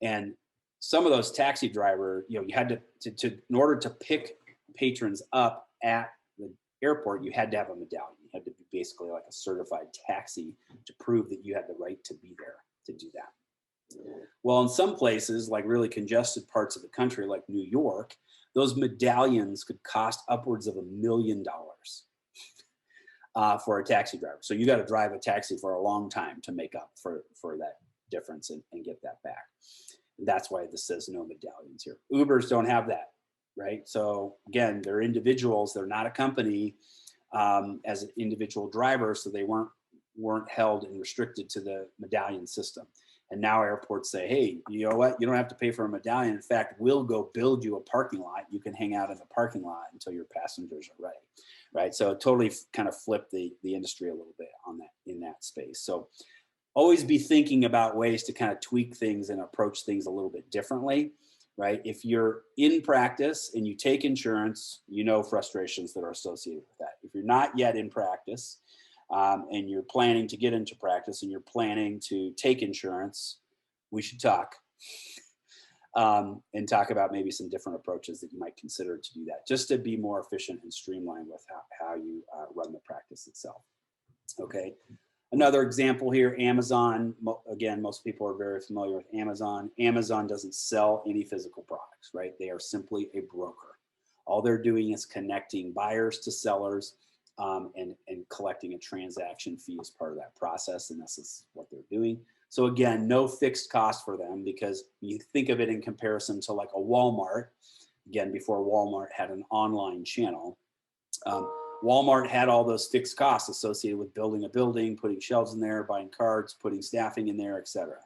And some of those taxi drivers, you had to in order to pick patrons up at the airport, you had to have a medallion. You had to be basically like a certified taxi to prove that you had the right to be there to do that. Well, in some places, like really congested parts of the country, like New York, those medallions could cost upwards of $1 million for a taxi driver. So you got to drive a taxi for a long time to make up for that difference and get that back. And that's why this says no medallions here. Ubers don't have that, right? So again, they're individuals. They're not a company as an individual driver, so they weren't weren't held and restricted to the Medallion system. And now airports say, hey, you know what? You don't have to pay for a medallion. In fact, we'll go build you a parking lot. You can hang out in the parking lot until your passengers are ready, right? So it totally kind of flipped the industry a little bit on that, in that space. So always be thinking about ways to kind of tweak things and approach things a little bit differently, right? If you're in practice and you take insurance, you know frustrations that are associated with that. If you're not yet in practice, and you're planning to get into practice and you're planning to take insurance, we should talk and talk about maybe some different approaches that you might consider to do that, just to be more efficient and streamlined with how you run the practice itself. Okay. Another example here, Amazon. Again, most people are very familiar with Amazon. Amazon doesn't sell any physical products, right? They are simply a broker. All they're doing is connecting buyers to sellers, and collecting a transaction fee as part of that process. And this is what they're doing. So again, no fixed cost for them, because you think of it in comparison to like a Walmart. Again, before Walmart had an online channel, Walmart had all those fixed costs associated with building a building, putting shelves in there, buying carts, putting staffing in there, etc.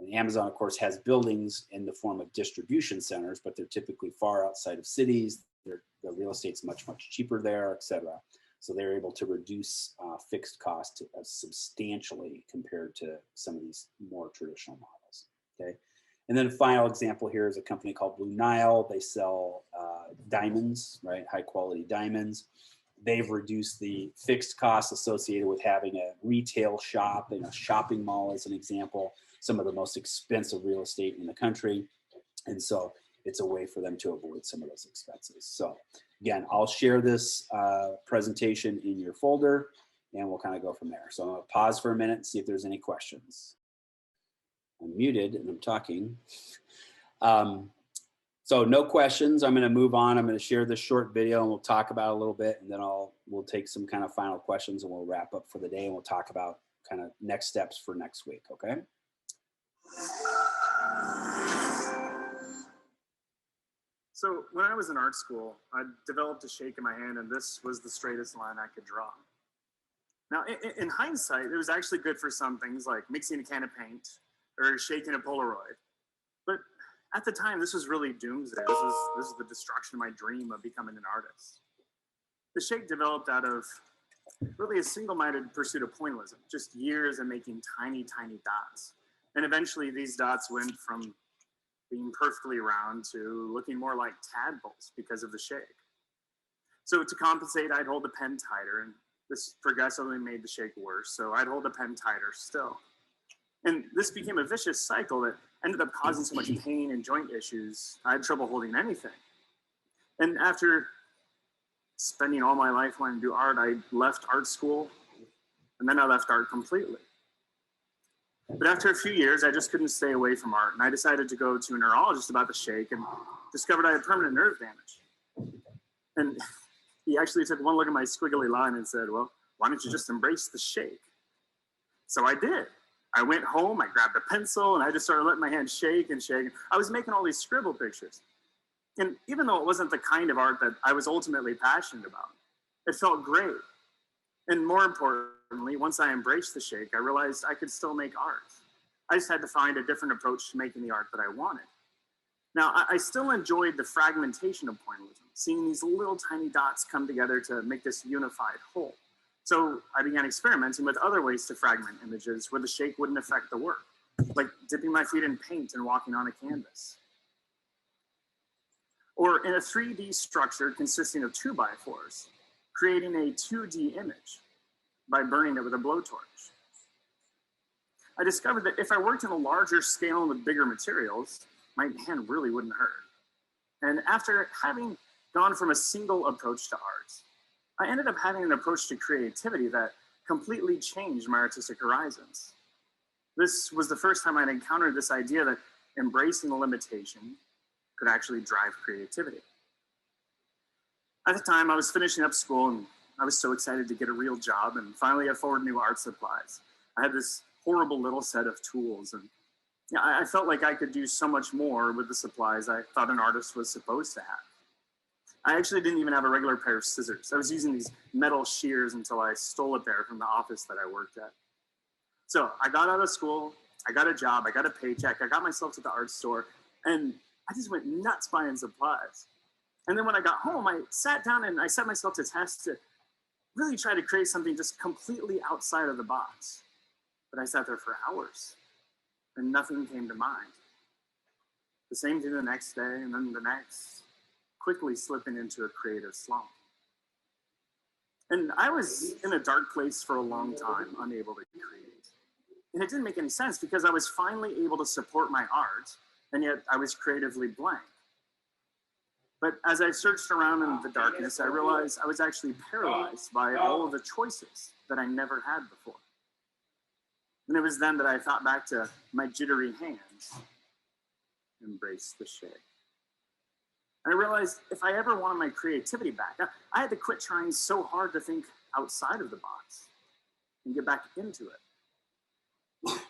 And Amazon, of course, has buildings in the form of distribution centers, but they're typically far outside of cities. The real estate's much, much cheaper there, etc. So they're able to reduce fixed costs substantially compared to some of these more traditional models. Okay, and then the final example here is a company called Blue Nile. They sell diamonds, right? High quality diamonds. They've reduced the fixed costs associated with having a retail shop in a shopping mall, as an example. Some of the most expensive real estate in the country, and so it's a way for them to avoid some of those expenses. So again, I'll share this presentation in your folder and we'll kind of go from there. So I'm gonna pause for a minute and see if there's any questions. I'm muted and I'm talking. So no questions. I'm gonna move on. I'm gonna share this short video and we'll talk about it a little bit, and then we'll take some kind of final questions and we'll wrap up for the day, and we'll talk about kind of next steps for next week, okay? So when I was in art school, I developed a shake in my hand, and this was the straightest line I could draw. Now, in hindsight, it was actually good for some things like mixing a can of paint or shaking a Polaroid. But at the time, this was really doomsday. This was the destruction of my dream of becoming an artist. The shake developed out of really a single-minded pursuit of pointillism, just years of making tiny, tiny dots. And eventually, these dots went from being perfectly round to looking more like tadpoles because of the shake. So to compensate, I'd hold the pen tighter, and this progressively made the shake worse. So I'd hold the pen tighter still. And this became a vicious cycle that ended up causing so much pain and joint issues, I had trouble holding anything. And after spending all my life wanting to do art, I left art school, and then I left art completely. But after a few years, I just couldn't stay away from art, and I decided to go to a neurologist about the shake and discovered I had permanent nerve damage. And he actually took one look at my squiggly line and said, well, why don't you just embrace the shake? So I did. I went home, I grabbed a pencil, and I just started letting my hand shake and shake. I was making all these scribble pictures. And even though it wasn't the kind of art that I was ultimately passionate about, it felt great. And more importantly, once I embraced the shake, I realized I could still make art. I just had to find a different approach to making the art that I wanted. Now, I still enjoyed the fragmentation of pointillism, seeing these little tiny dots come together to make this unified whole. So I began experimenting with other ways to fragment images where the shake wouldn't affect the work, like dipping my feet in paint and walking on a canvas. Or in a 3D structure consisting of 2x4s, creating a 2D image by burning it with a blowtorch. I discovered that if I worked on a larger scale and with bigger materials, my hand really wouldn't hurt. And after having gone from a single approach to art, I ended up having an approach to creativity that completely changed my artistic horizons. This was the first time I'd encountered this idea that embracing the limitation could actually drive creativity. At the time, I was finishing up school, and I was so excited to get a real job and finally afford new art supplies. I had this horrible little set of tools, and I felt like I could do so much more with the supplies I thought an artist was supposed to have. I actually didn't even have a regular pair of scissors. I was using these metal shears until I stole a pair from the office that I worked at. So I got out of school, I got a job, I got a paycheck, I got myself to the art store, and I just went nuts buying supplies. And then when I got home, I sat down and I set myself to task to really try to create something just completely outside of the box. But I sat there for hours and nothing came to mind. The same thing the next day and then the next, quickly slipping into a creative slump. And I was in a dark place for a long time, unable to create. And it didn't make any sense because I was finally able to support my art, and yet I was creatively blank. But as I searched around in the darkness, I realized I was actually paralyzed by all of the choices that I never had before. And it was then that I thought back to my jittery hands, embrace the shake. And I realized if I ever wanted my creativity back, I had to quit trying so hard to think outside of the box and get back into it.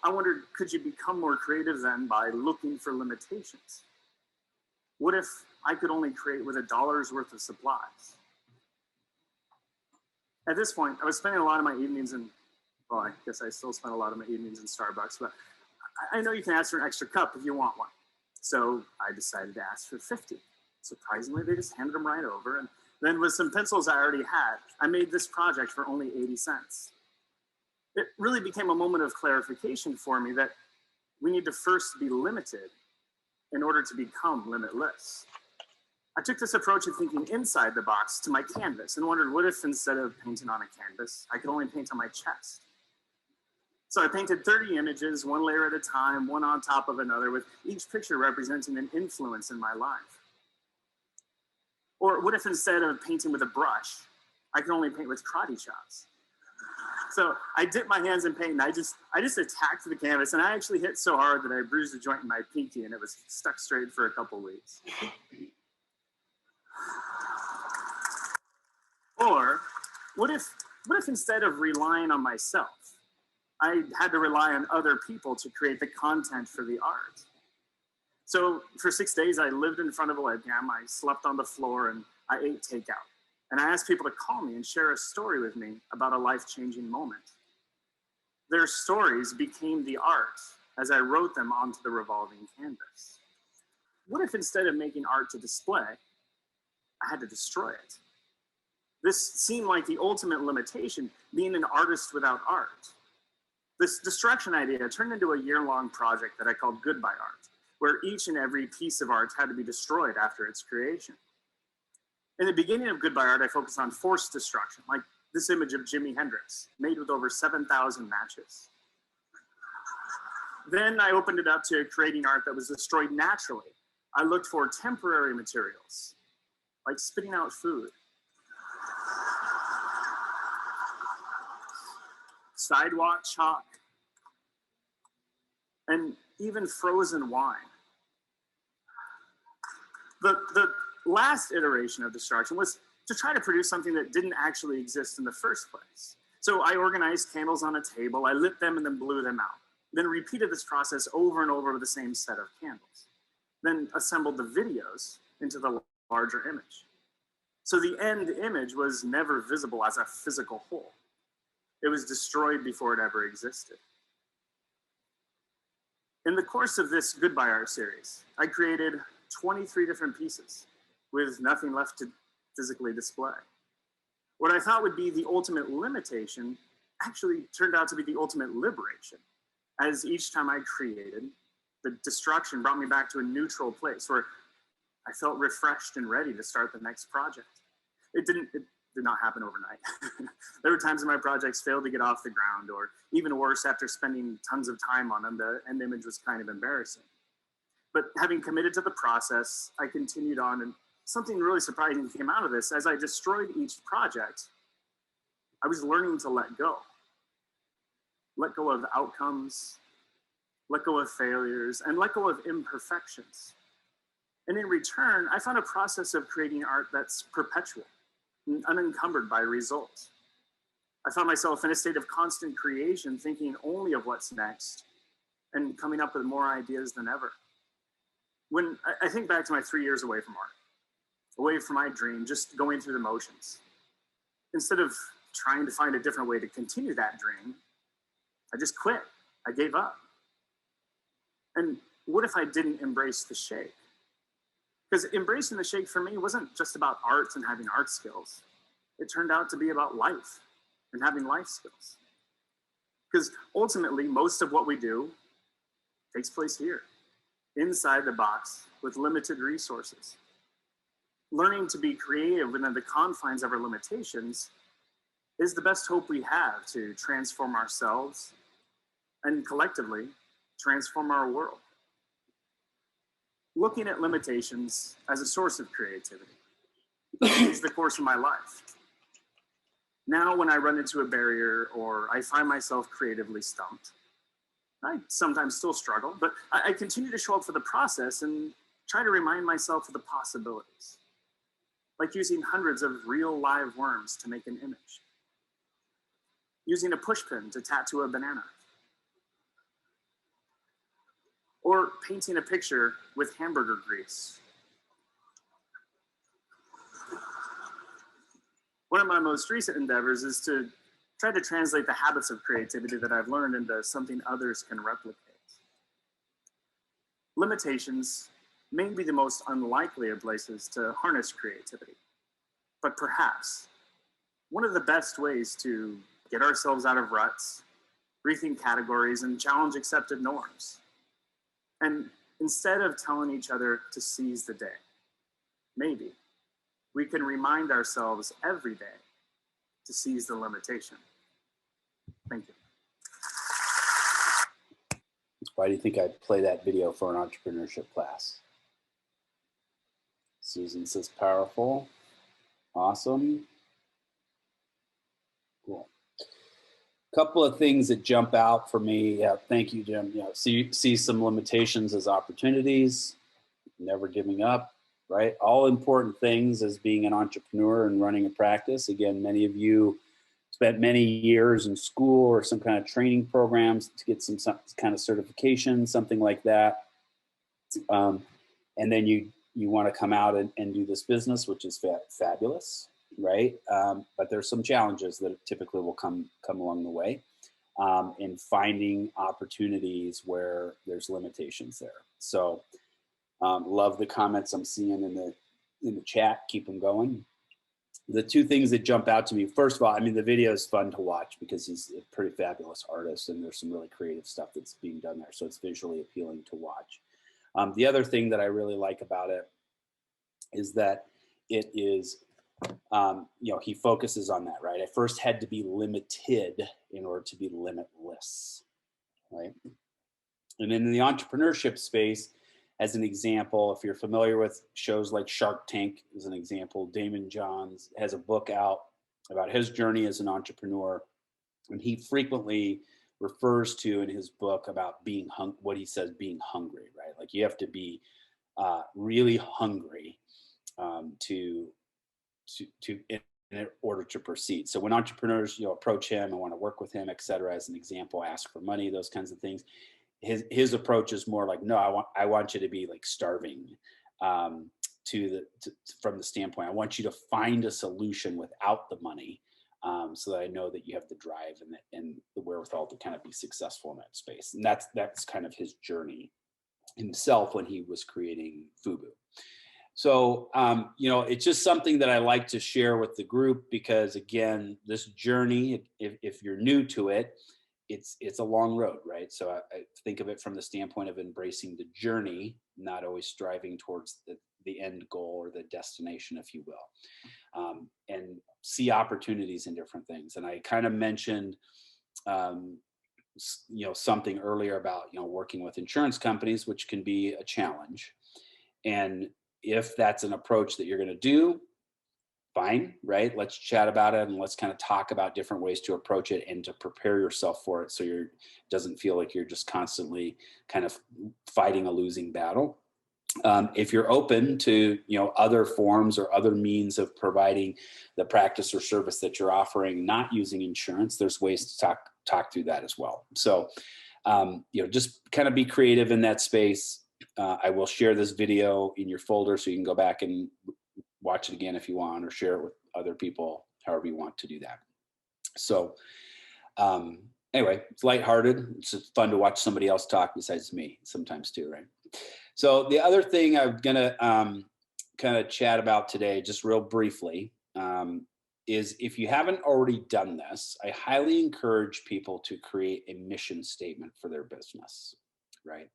I wondered, could you become more creative then by looking for limitations? What if I could only create with $1 worth of supplies? At this point, I was spending a lot of my evenings in, well, I guess I still spend a lot of my evenings in Starbucks, but I know you can ask for an extra cup if you want one. So I decided to ask for 50. Surprisingly, they just handed them right over. And then with some pencils I already had, I made this project for only 80 cents. It really became a moment of clarification for me that we need to first be limited in order to become limitless. I took this approach of thinking inside the box to my canvas and wondered, what if instead of painting on a canvas, I could only paint on my chest? So I painted 30 images, one layer at a time, one on top of another, with each picture representing an influence in my life. Or what if instead of painting with a brush, I could only paint with karate chops? So I dipped my hands in paint and I just attacked the canvas, and I actually hit so hard that I bruised a joint in my pinky and it was stuck straight for a couple weeks. Or what if instead of relying on myself, I had to rely on other people to create the content for the art? So for 6 days, I lived in front of a webcam, I slept on the floor, and I ate takeout. And I asked people to call me and share a story with me about a life-changing moment. Their stories became the art as I wrote them onto the revolving canvas. What if instead of making art to display, I had to destroy it? This seemed like the ultimate limitation, being an artist without art. This destruction idea turned into a year-long project that I called Goodbye Art, where each and every piece of art had to be destroyed after its creation. In the beginning of Goodbye Art, I focused on forced destruction, like this image of Jimi Hendrix, made with over 7,000 matches. Then I opened it up to creating art that was destroyed naturally. I looked for temporary materials, like spitting out food, sidewalk chalk, and even frozen wine. The last iteration of destruction was to try to produce something that didn't actually exist in the first place. So I organized candles on a table, I lit them and then blew them out. Then repeated this process over and over with the same set of candles. Then assembled the videos into the larger image. So the end image was never visible as a physical whole. It was destroyed before it ever existed. In the course of this Goodbye Art series, I created 23 different pieces with nothing left to physically display. What I thought would be the ultimate limitation actually turned out to be the ultimate liberation, as each time I created, the destruction brought me back to a neutral place where I felt refreshed and ready to start the next project. It did not happen overnight. There were times when my projects failed to get off the ground, or even worse, after spending tons of time on them, the end image was kind of embarrassing. But having committed to the process, I continued on, and something really surprising came out of this. As I destroyed each project, I was learning to let go. Let go of outcomes, let go of failures, and let go of imperfections. And in return, I found a process of creating art that's perpetual, unencumbered by results. I found myself in a state of constant creation, thinking only of what's next, and coming up with more ideas than ever. When I think back to my 3 years away from art, away from my dream, just going through the motions. Instead of trying to find a different way to continue that dream, I just quit. I gave up. And what if I didn't embrace the shake? Because embracing the shake for me wasn't just about art and having art skills. It turned out to be about life and having life skills. Because ultimately, most of what we do takes place here, inside the box with limited resources. Learning to be creative within the confines of our limitations is the best hope we have to transform ourselves and collectively transform our world. Looking at limitations as a source of creativity changed the course of my life. Now, when I run into a barrier or I find myself creatively stumped, I sometimes still struggle, but I continue to show up for the process and try to remind myself of the possibilities, like using hundreds of real live worms to make an image, using a pushpin to tattoo a banana, or painting a picture with hamburger grease. One of my most recent endeavors is to try to translate the habits of creativity that I've learned into something others can replicate. Limitations may be the most unlikely of places to harness creativity, but perhaps one of the best ways to get ourselves out of ruts, rethink categories, and challenge accepted norms. And instead of telling each other to seize the day, maybe we can remind ourselves every day to seize the limitation. Thank you. Why do you think I'd play that video for an entrepreneurship class? Susan says powerful. Awesome. Cool. Couple of things that jump out for me. Yeah, thank you, Jim. See some limitations as opportunities, never giving up, right? All important things as being an entrepreneur and running a practice. Again, many of you spent many years in school or some kind of training programs to get some kind of certification, something like that. And then you want to come out and do this business, which is fabulous, right? But there's some challenges that typically will come along the way in finding opportunities where there's limitations there. So love the comments I'm seeing in the chat. Keep them going. The two things that jump out to me, first of all, I mean, the video is fun to watch because he's a pretty fabulous artist and there's some really creative stuff that's being done there. So it's visually appealing to watch. The other thing that I really like about it is that it is, he focuses on that, right? I first had to be limited in order to be limitless, right? And then in the entrepreneurship space, as an example, if you're familiar with shows like Shark Tank, as an example, Damon Johns has a book out about his journey as an entrepreneur. And he frequently refers to in his book about being what he says, being hungry, right? Like you have to be really hungry in order to proceed. So when entrepreneurs, approach him and want to work with him, et cetera, as an example, ask for money, those kinds of things, his approach is more like, no, I want you to be like starving from the standpoint. I want you to find a solution without the money so that I know that you have the drive and the wherewithal to kind of be successful in that space. And that's kind of his journey himself when he was creating Fubu. So, it's just something that I like to share with the group because, again, this journey, if you're new to it, it's a long road, right? So I think of it from the standpoint of embracing the journey, not always striving towards the end goal or the destination, if you will, and see opportunities in different things. And I kind of mentioned, something earlier about, working with insurance companies, which can be a challenge. And if that's an approach that you're going to do, fine, right? Let's chat about it and let's kind of talk about different ways to approach it and to prepare yourself for it so it doesn't feel like you're just constantly kind of fighting a losing battle. If you're open to other forms or other means of providing the practice or service that you're offering, not using insurance, there's ways to talk through that as well. So just kind of be creative in that space. I will share this video in your folder so you can go back and watch it again if you want, or share it with other people, however you want to do that. So anyway, it's lighthearted. It's just fun to watch somebody else talk besides me sometimes too, right? So the other thing I'm gonna kind of chat about today, just real briefly, is if you haven't already done this, I highly encourage people to create a mission statement for their business, right?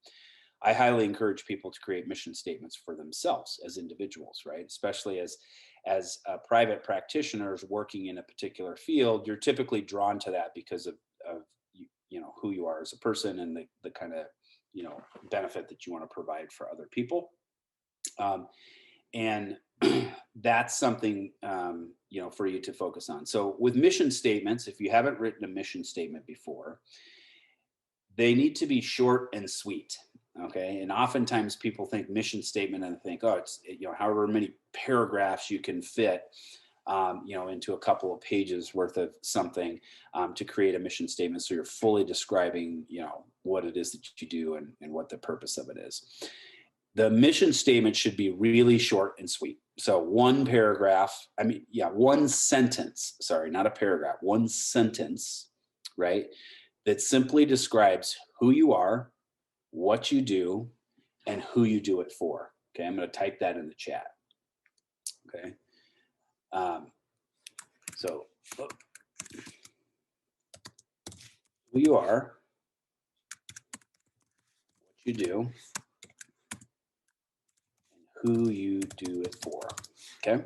I highly encourage people to create mission statements for themselves as individuals, right? Especially as private practitioners working in a particular field, you're typically drawn to that because of you know who you are as a person and the kind of benefit that you want to provide for other people. And that's something for you to focus on. So with mission statements, if you haven't written a mission statement before, they need to be short and sweet. Okay. And oftentimes people think mission statement and think, oh, it's, however many paragraphs you can fit, into a couple of pages worth of something to create a mission statement. So you're fully describing, what it is that you do and what the purpose of it is. The mission statement should be really short and sweet. So one sentence, sorry, not a paragraph, one sentence, right? That simply describes who you are, what you do, and who you do it for. Okay, I'm going to type that in the chat. Okay. So who you are, what you do, and who you do it for. Okay.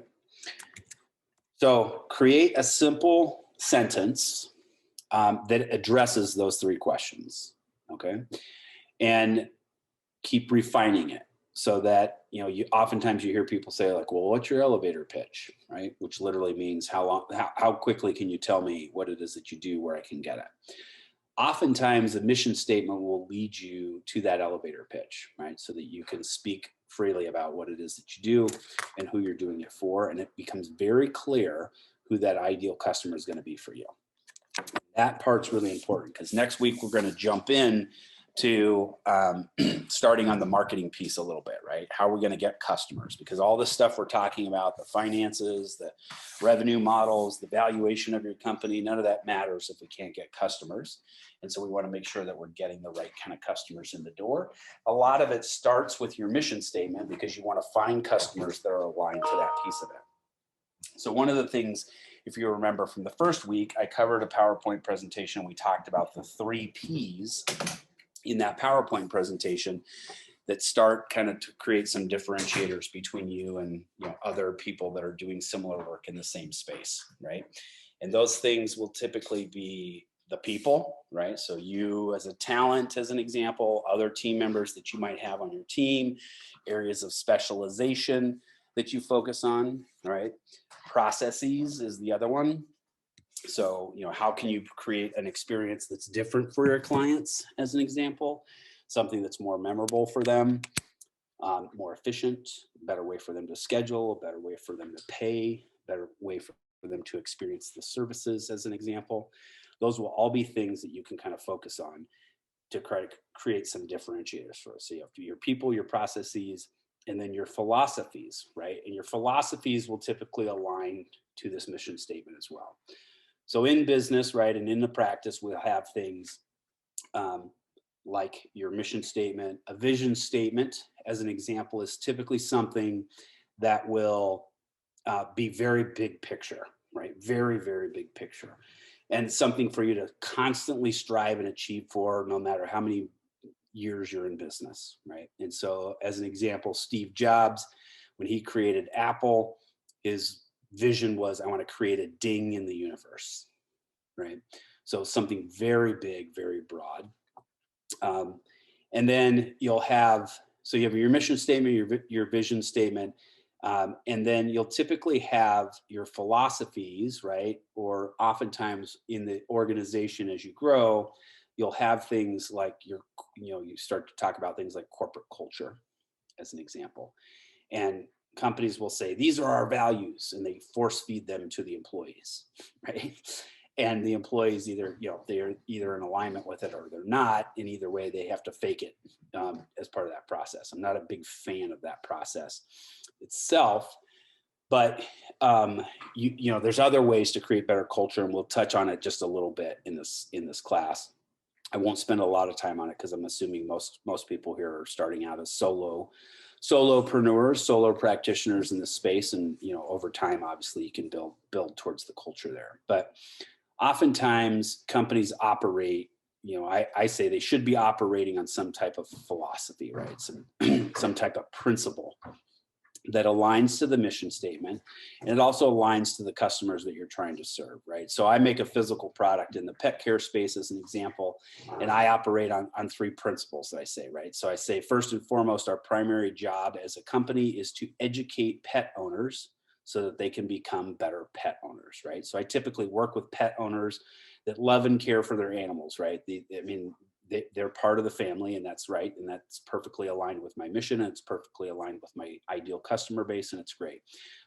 So create a simple sentence that addresses those three questions. Okay. And keep refining it so that, you oftentimes you hear people say like, well, what's your elevator pitch, right? Which literally means how quickly can you tell me what it is that you do, where I can get it? Oftentimes a mission statement will lead you to that elevator pitch, right? So that you can speak freely about what it is that you do and who you're doing it for. And it becomes very clear who that ideal customer is going to be for you. That part's really important because next week we're going to jump in to starting on the marketing piece a little bit, right? How are we going to get customers? Because all this stuff we're talking about, the finances, the revenue models, the valuation of your company, none of that matters if we can't get customers. And so we want to make sure that we're getting the right kind of customers in the door. A lot of it starts with your mission statement because you want to find customers that are aligned to that piece of it. So one of the things, if you remember from the first week, I covered a PowerPoint presentation. We talked about the 3 Ps in that PowerPoint presentation that start kind of to create some differentiators between you and other people that are doing similar work in the same space, right? And those things will typically be the people, right? So you as a talent, as an example, other team members that you might have on your team, areas of specialization that you focus on, right? Processes is the other one. So, how can you create an experience that's different for your clients, as an example, something that's more memorable for them, more efficient, better way for them to schedule, a better way for them to pay, better way for them to experience the services, as an example. Those will all be things that you can kind of focus on to create some differentiators for us. So you have your people, your processes, and then your philosophies, right? And your philosophies will typically align to this mission statement as well. So in business, right, and in the practice, we'll have things like your mission statement. A vision statement, as an example, is typically something that will be very big picture, right? Very, very big picture. And something for you to constantly strive and achieve for, no matter how many years you're in business, right? And so as an example, Steve Jobs, when he created Apple, his vision was, I want to create a ding in the universe, right? So something very big, very broad. And then you have your mission statement, your vision statement, and then you'll typically have your philosophies, right? Or oftentimes in the organization as you grow, you'll have things like you start to talk about things like corporate culture, as an example. And companies will say, these are our values, and they force feed them to the employees, right? And the employees they're either in alignment with it or they're not. In either way, they have to fake it as part of that process. I'm not a big fan of that process itself, But you know, there's other ways to create better culture, and we'll touch on it just a little bit in this class. I won't spend a lot of time on it because I'm assuming most people here are starting out as solopreneurs, solo practitioners in this space, and you know, over time, obviously, you can build towards the culture there. But oftentimes, companies operate. You know, I say they should be operating on some type of philosophy, right? Some type of principle that aligns to the mission statement, and it also aligns to the customers that you're trying to serve, right? So I make a physical product in the pet care space as an example, and I operate on three principles that I say, right? So I say, first and foremost, our primary job as a company is to educate pet owners so that they can become better pet owners, right? So I typically work with pet owners that love and care for their animals, right? They're part of the family, and that's right. And that's perfectly aligned with my mission. And it's perfectly aligned with my ideal customer base, and it's great.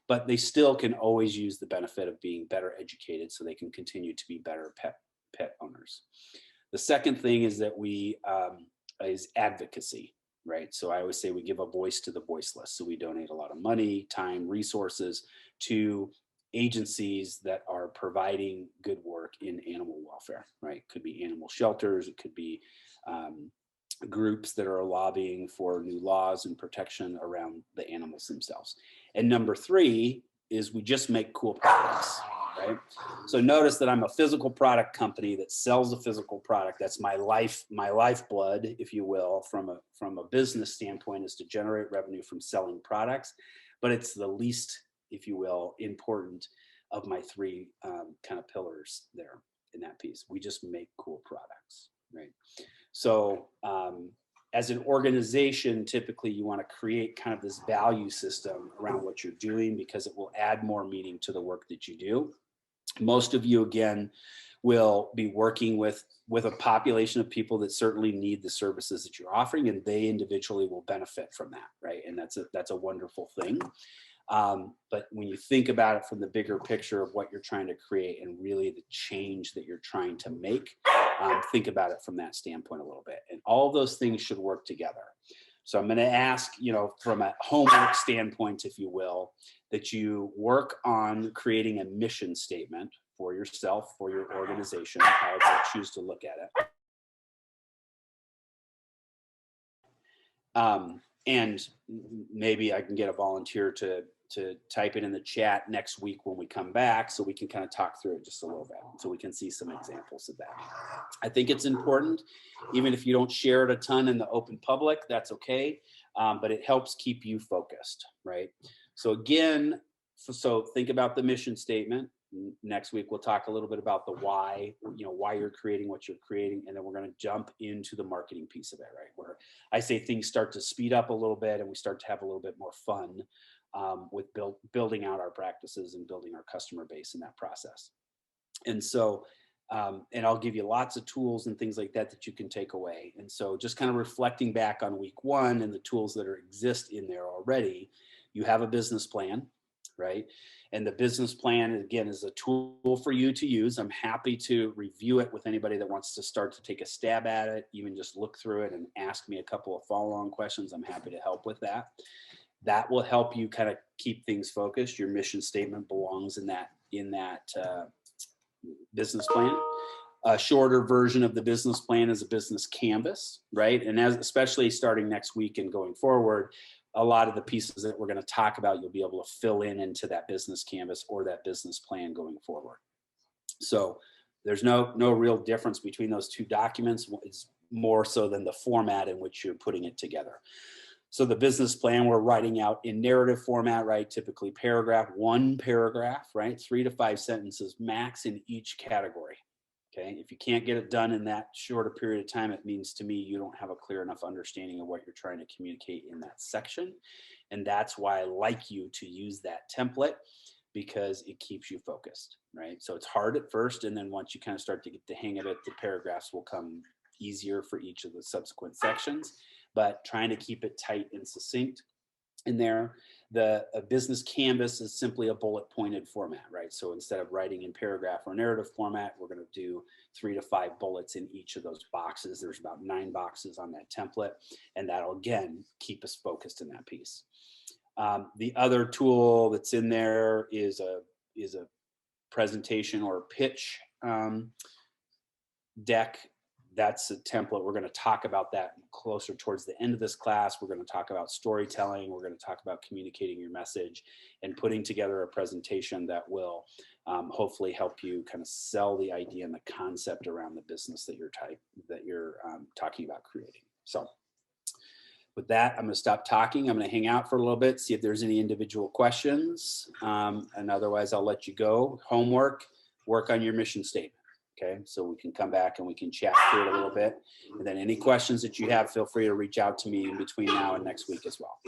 But they still can always use the benefit of being better educated so they can continue to be better pet owners. The second thing is that is advocacy, right? So I always say we give a voice to the voiceless. So we donate a lot of money, time, resources to agencies that are providing good work in animal welfare, right? It could be animal shelters, it could be groups that are lobbying for new laws and protection around the animals themselves. And number three is we just make cool products, right? So notice that I'm a physical product company that sells a physical product. That's my lifeblood, if you will, from a business standpoint, is to generate revenue from selling products. But it's the least, if you will, important of my three kind of pillars there in that piece. We just make cool products, right? So as an organization, typically you want to create kind of this value system around what you're doing because it will add more meaning to the work that you do. Most of you, again, will be working with a population of people that certainly need the services that you're offering, and they individually will benefit from that, right? And that's a wonderful thing. But when you think about it from the bigger picture of what you're trying to create and really the change that you're trying to make, think about it from that standpoint a little bit. And all of those things should work together. So I'm going to ask, you know, from a homework standpoint, if you will, that you work on creating a mission statement for yourself, for your organization, however you choose to look at it. And maybe I can get a volunteer to type it in the chat next week when we come back so we can kind of talk through it just a little bit so we can see some examples of that. I think it's important, even if you don't share it a ton in the open public, that's okay. But it helps keep you focused, right? So again, so think about the mission statement. Next week, we'll talk a little bit about the why, you know, why you're creating what you're creating. And then we're going to jump into the marketing piece of it, right? Where I say things start to speed up a little bit and we start to have a little bit more fun with building out our practices and building our customer base in that process. And so, and I'll give you lots of tools and things like that that you can take away. And so just kind of reflecting back on week one and the tools that exist in there already, you have a business plan, right? And the business plan, again, is a tool for you to use. I'm happy to review it with anybody that wants to start to take a stab at it, even just look through it and ask me a couple of follow-on questions. I'm happy to help with that. That will help you kind of keep things focused. Your mission statement belongs in that business plan. A shorter version of the business plan is a business canvas, right? And especially starting next week and going forward, a lot of the pieces that we're going to talk about, you'll be able to fill into that business canvas or that business plan going forward. So there's no real difference between those two documents. It's more so than the format in which you're putting it together. So the business plan we're writing out in narrative format, right? Typically one paragraph, right? 3 to 5 sentences max in each category. Okay, if you can't get it done in that short a period of time, it means to me you don't have a clear enough understanding of what you're trying to communicate in that section. And that's why I like you to use that template, because it keeps you focused, right? So it's hard at first, and then once you kind of start to get the hang of it, the paragraphs will come easier for each of the subsequent sections. But trying to keep it tight and succinct in there. The business canvas is simply a bullet pointed format, right? So instead of writing in paragraph or narrative format, we're going to do 3 to 5 bullets in each of those boxes. There's about 9 boxes on that template, and that'll again keep us focused in that piece. The other tool that's in there is a presentation or pitch deck. That's a template. We're going to talk about that closer towards the end of this class. We're going to talk about storytelling. We're going to talk about communicating your message and putting together a presentation that will hopefully help you kind of sell the idea and the concept around the business that you're talking about creating. So with that, I'm going to stop talking. I'm going to hang out for a little bit, see if there's any individual questions. And otherwise, I'll let you go. Homework, work on your mission statement. Okay, so we can come back and we can chat through it a little bit. And then any questions that you have, feel free to reach out to me in between now and next week as well.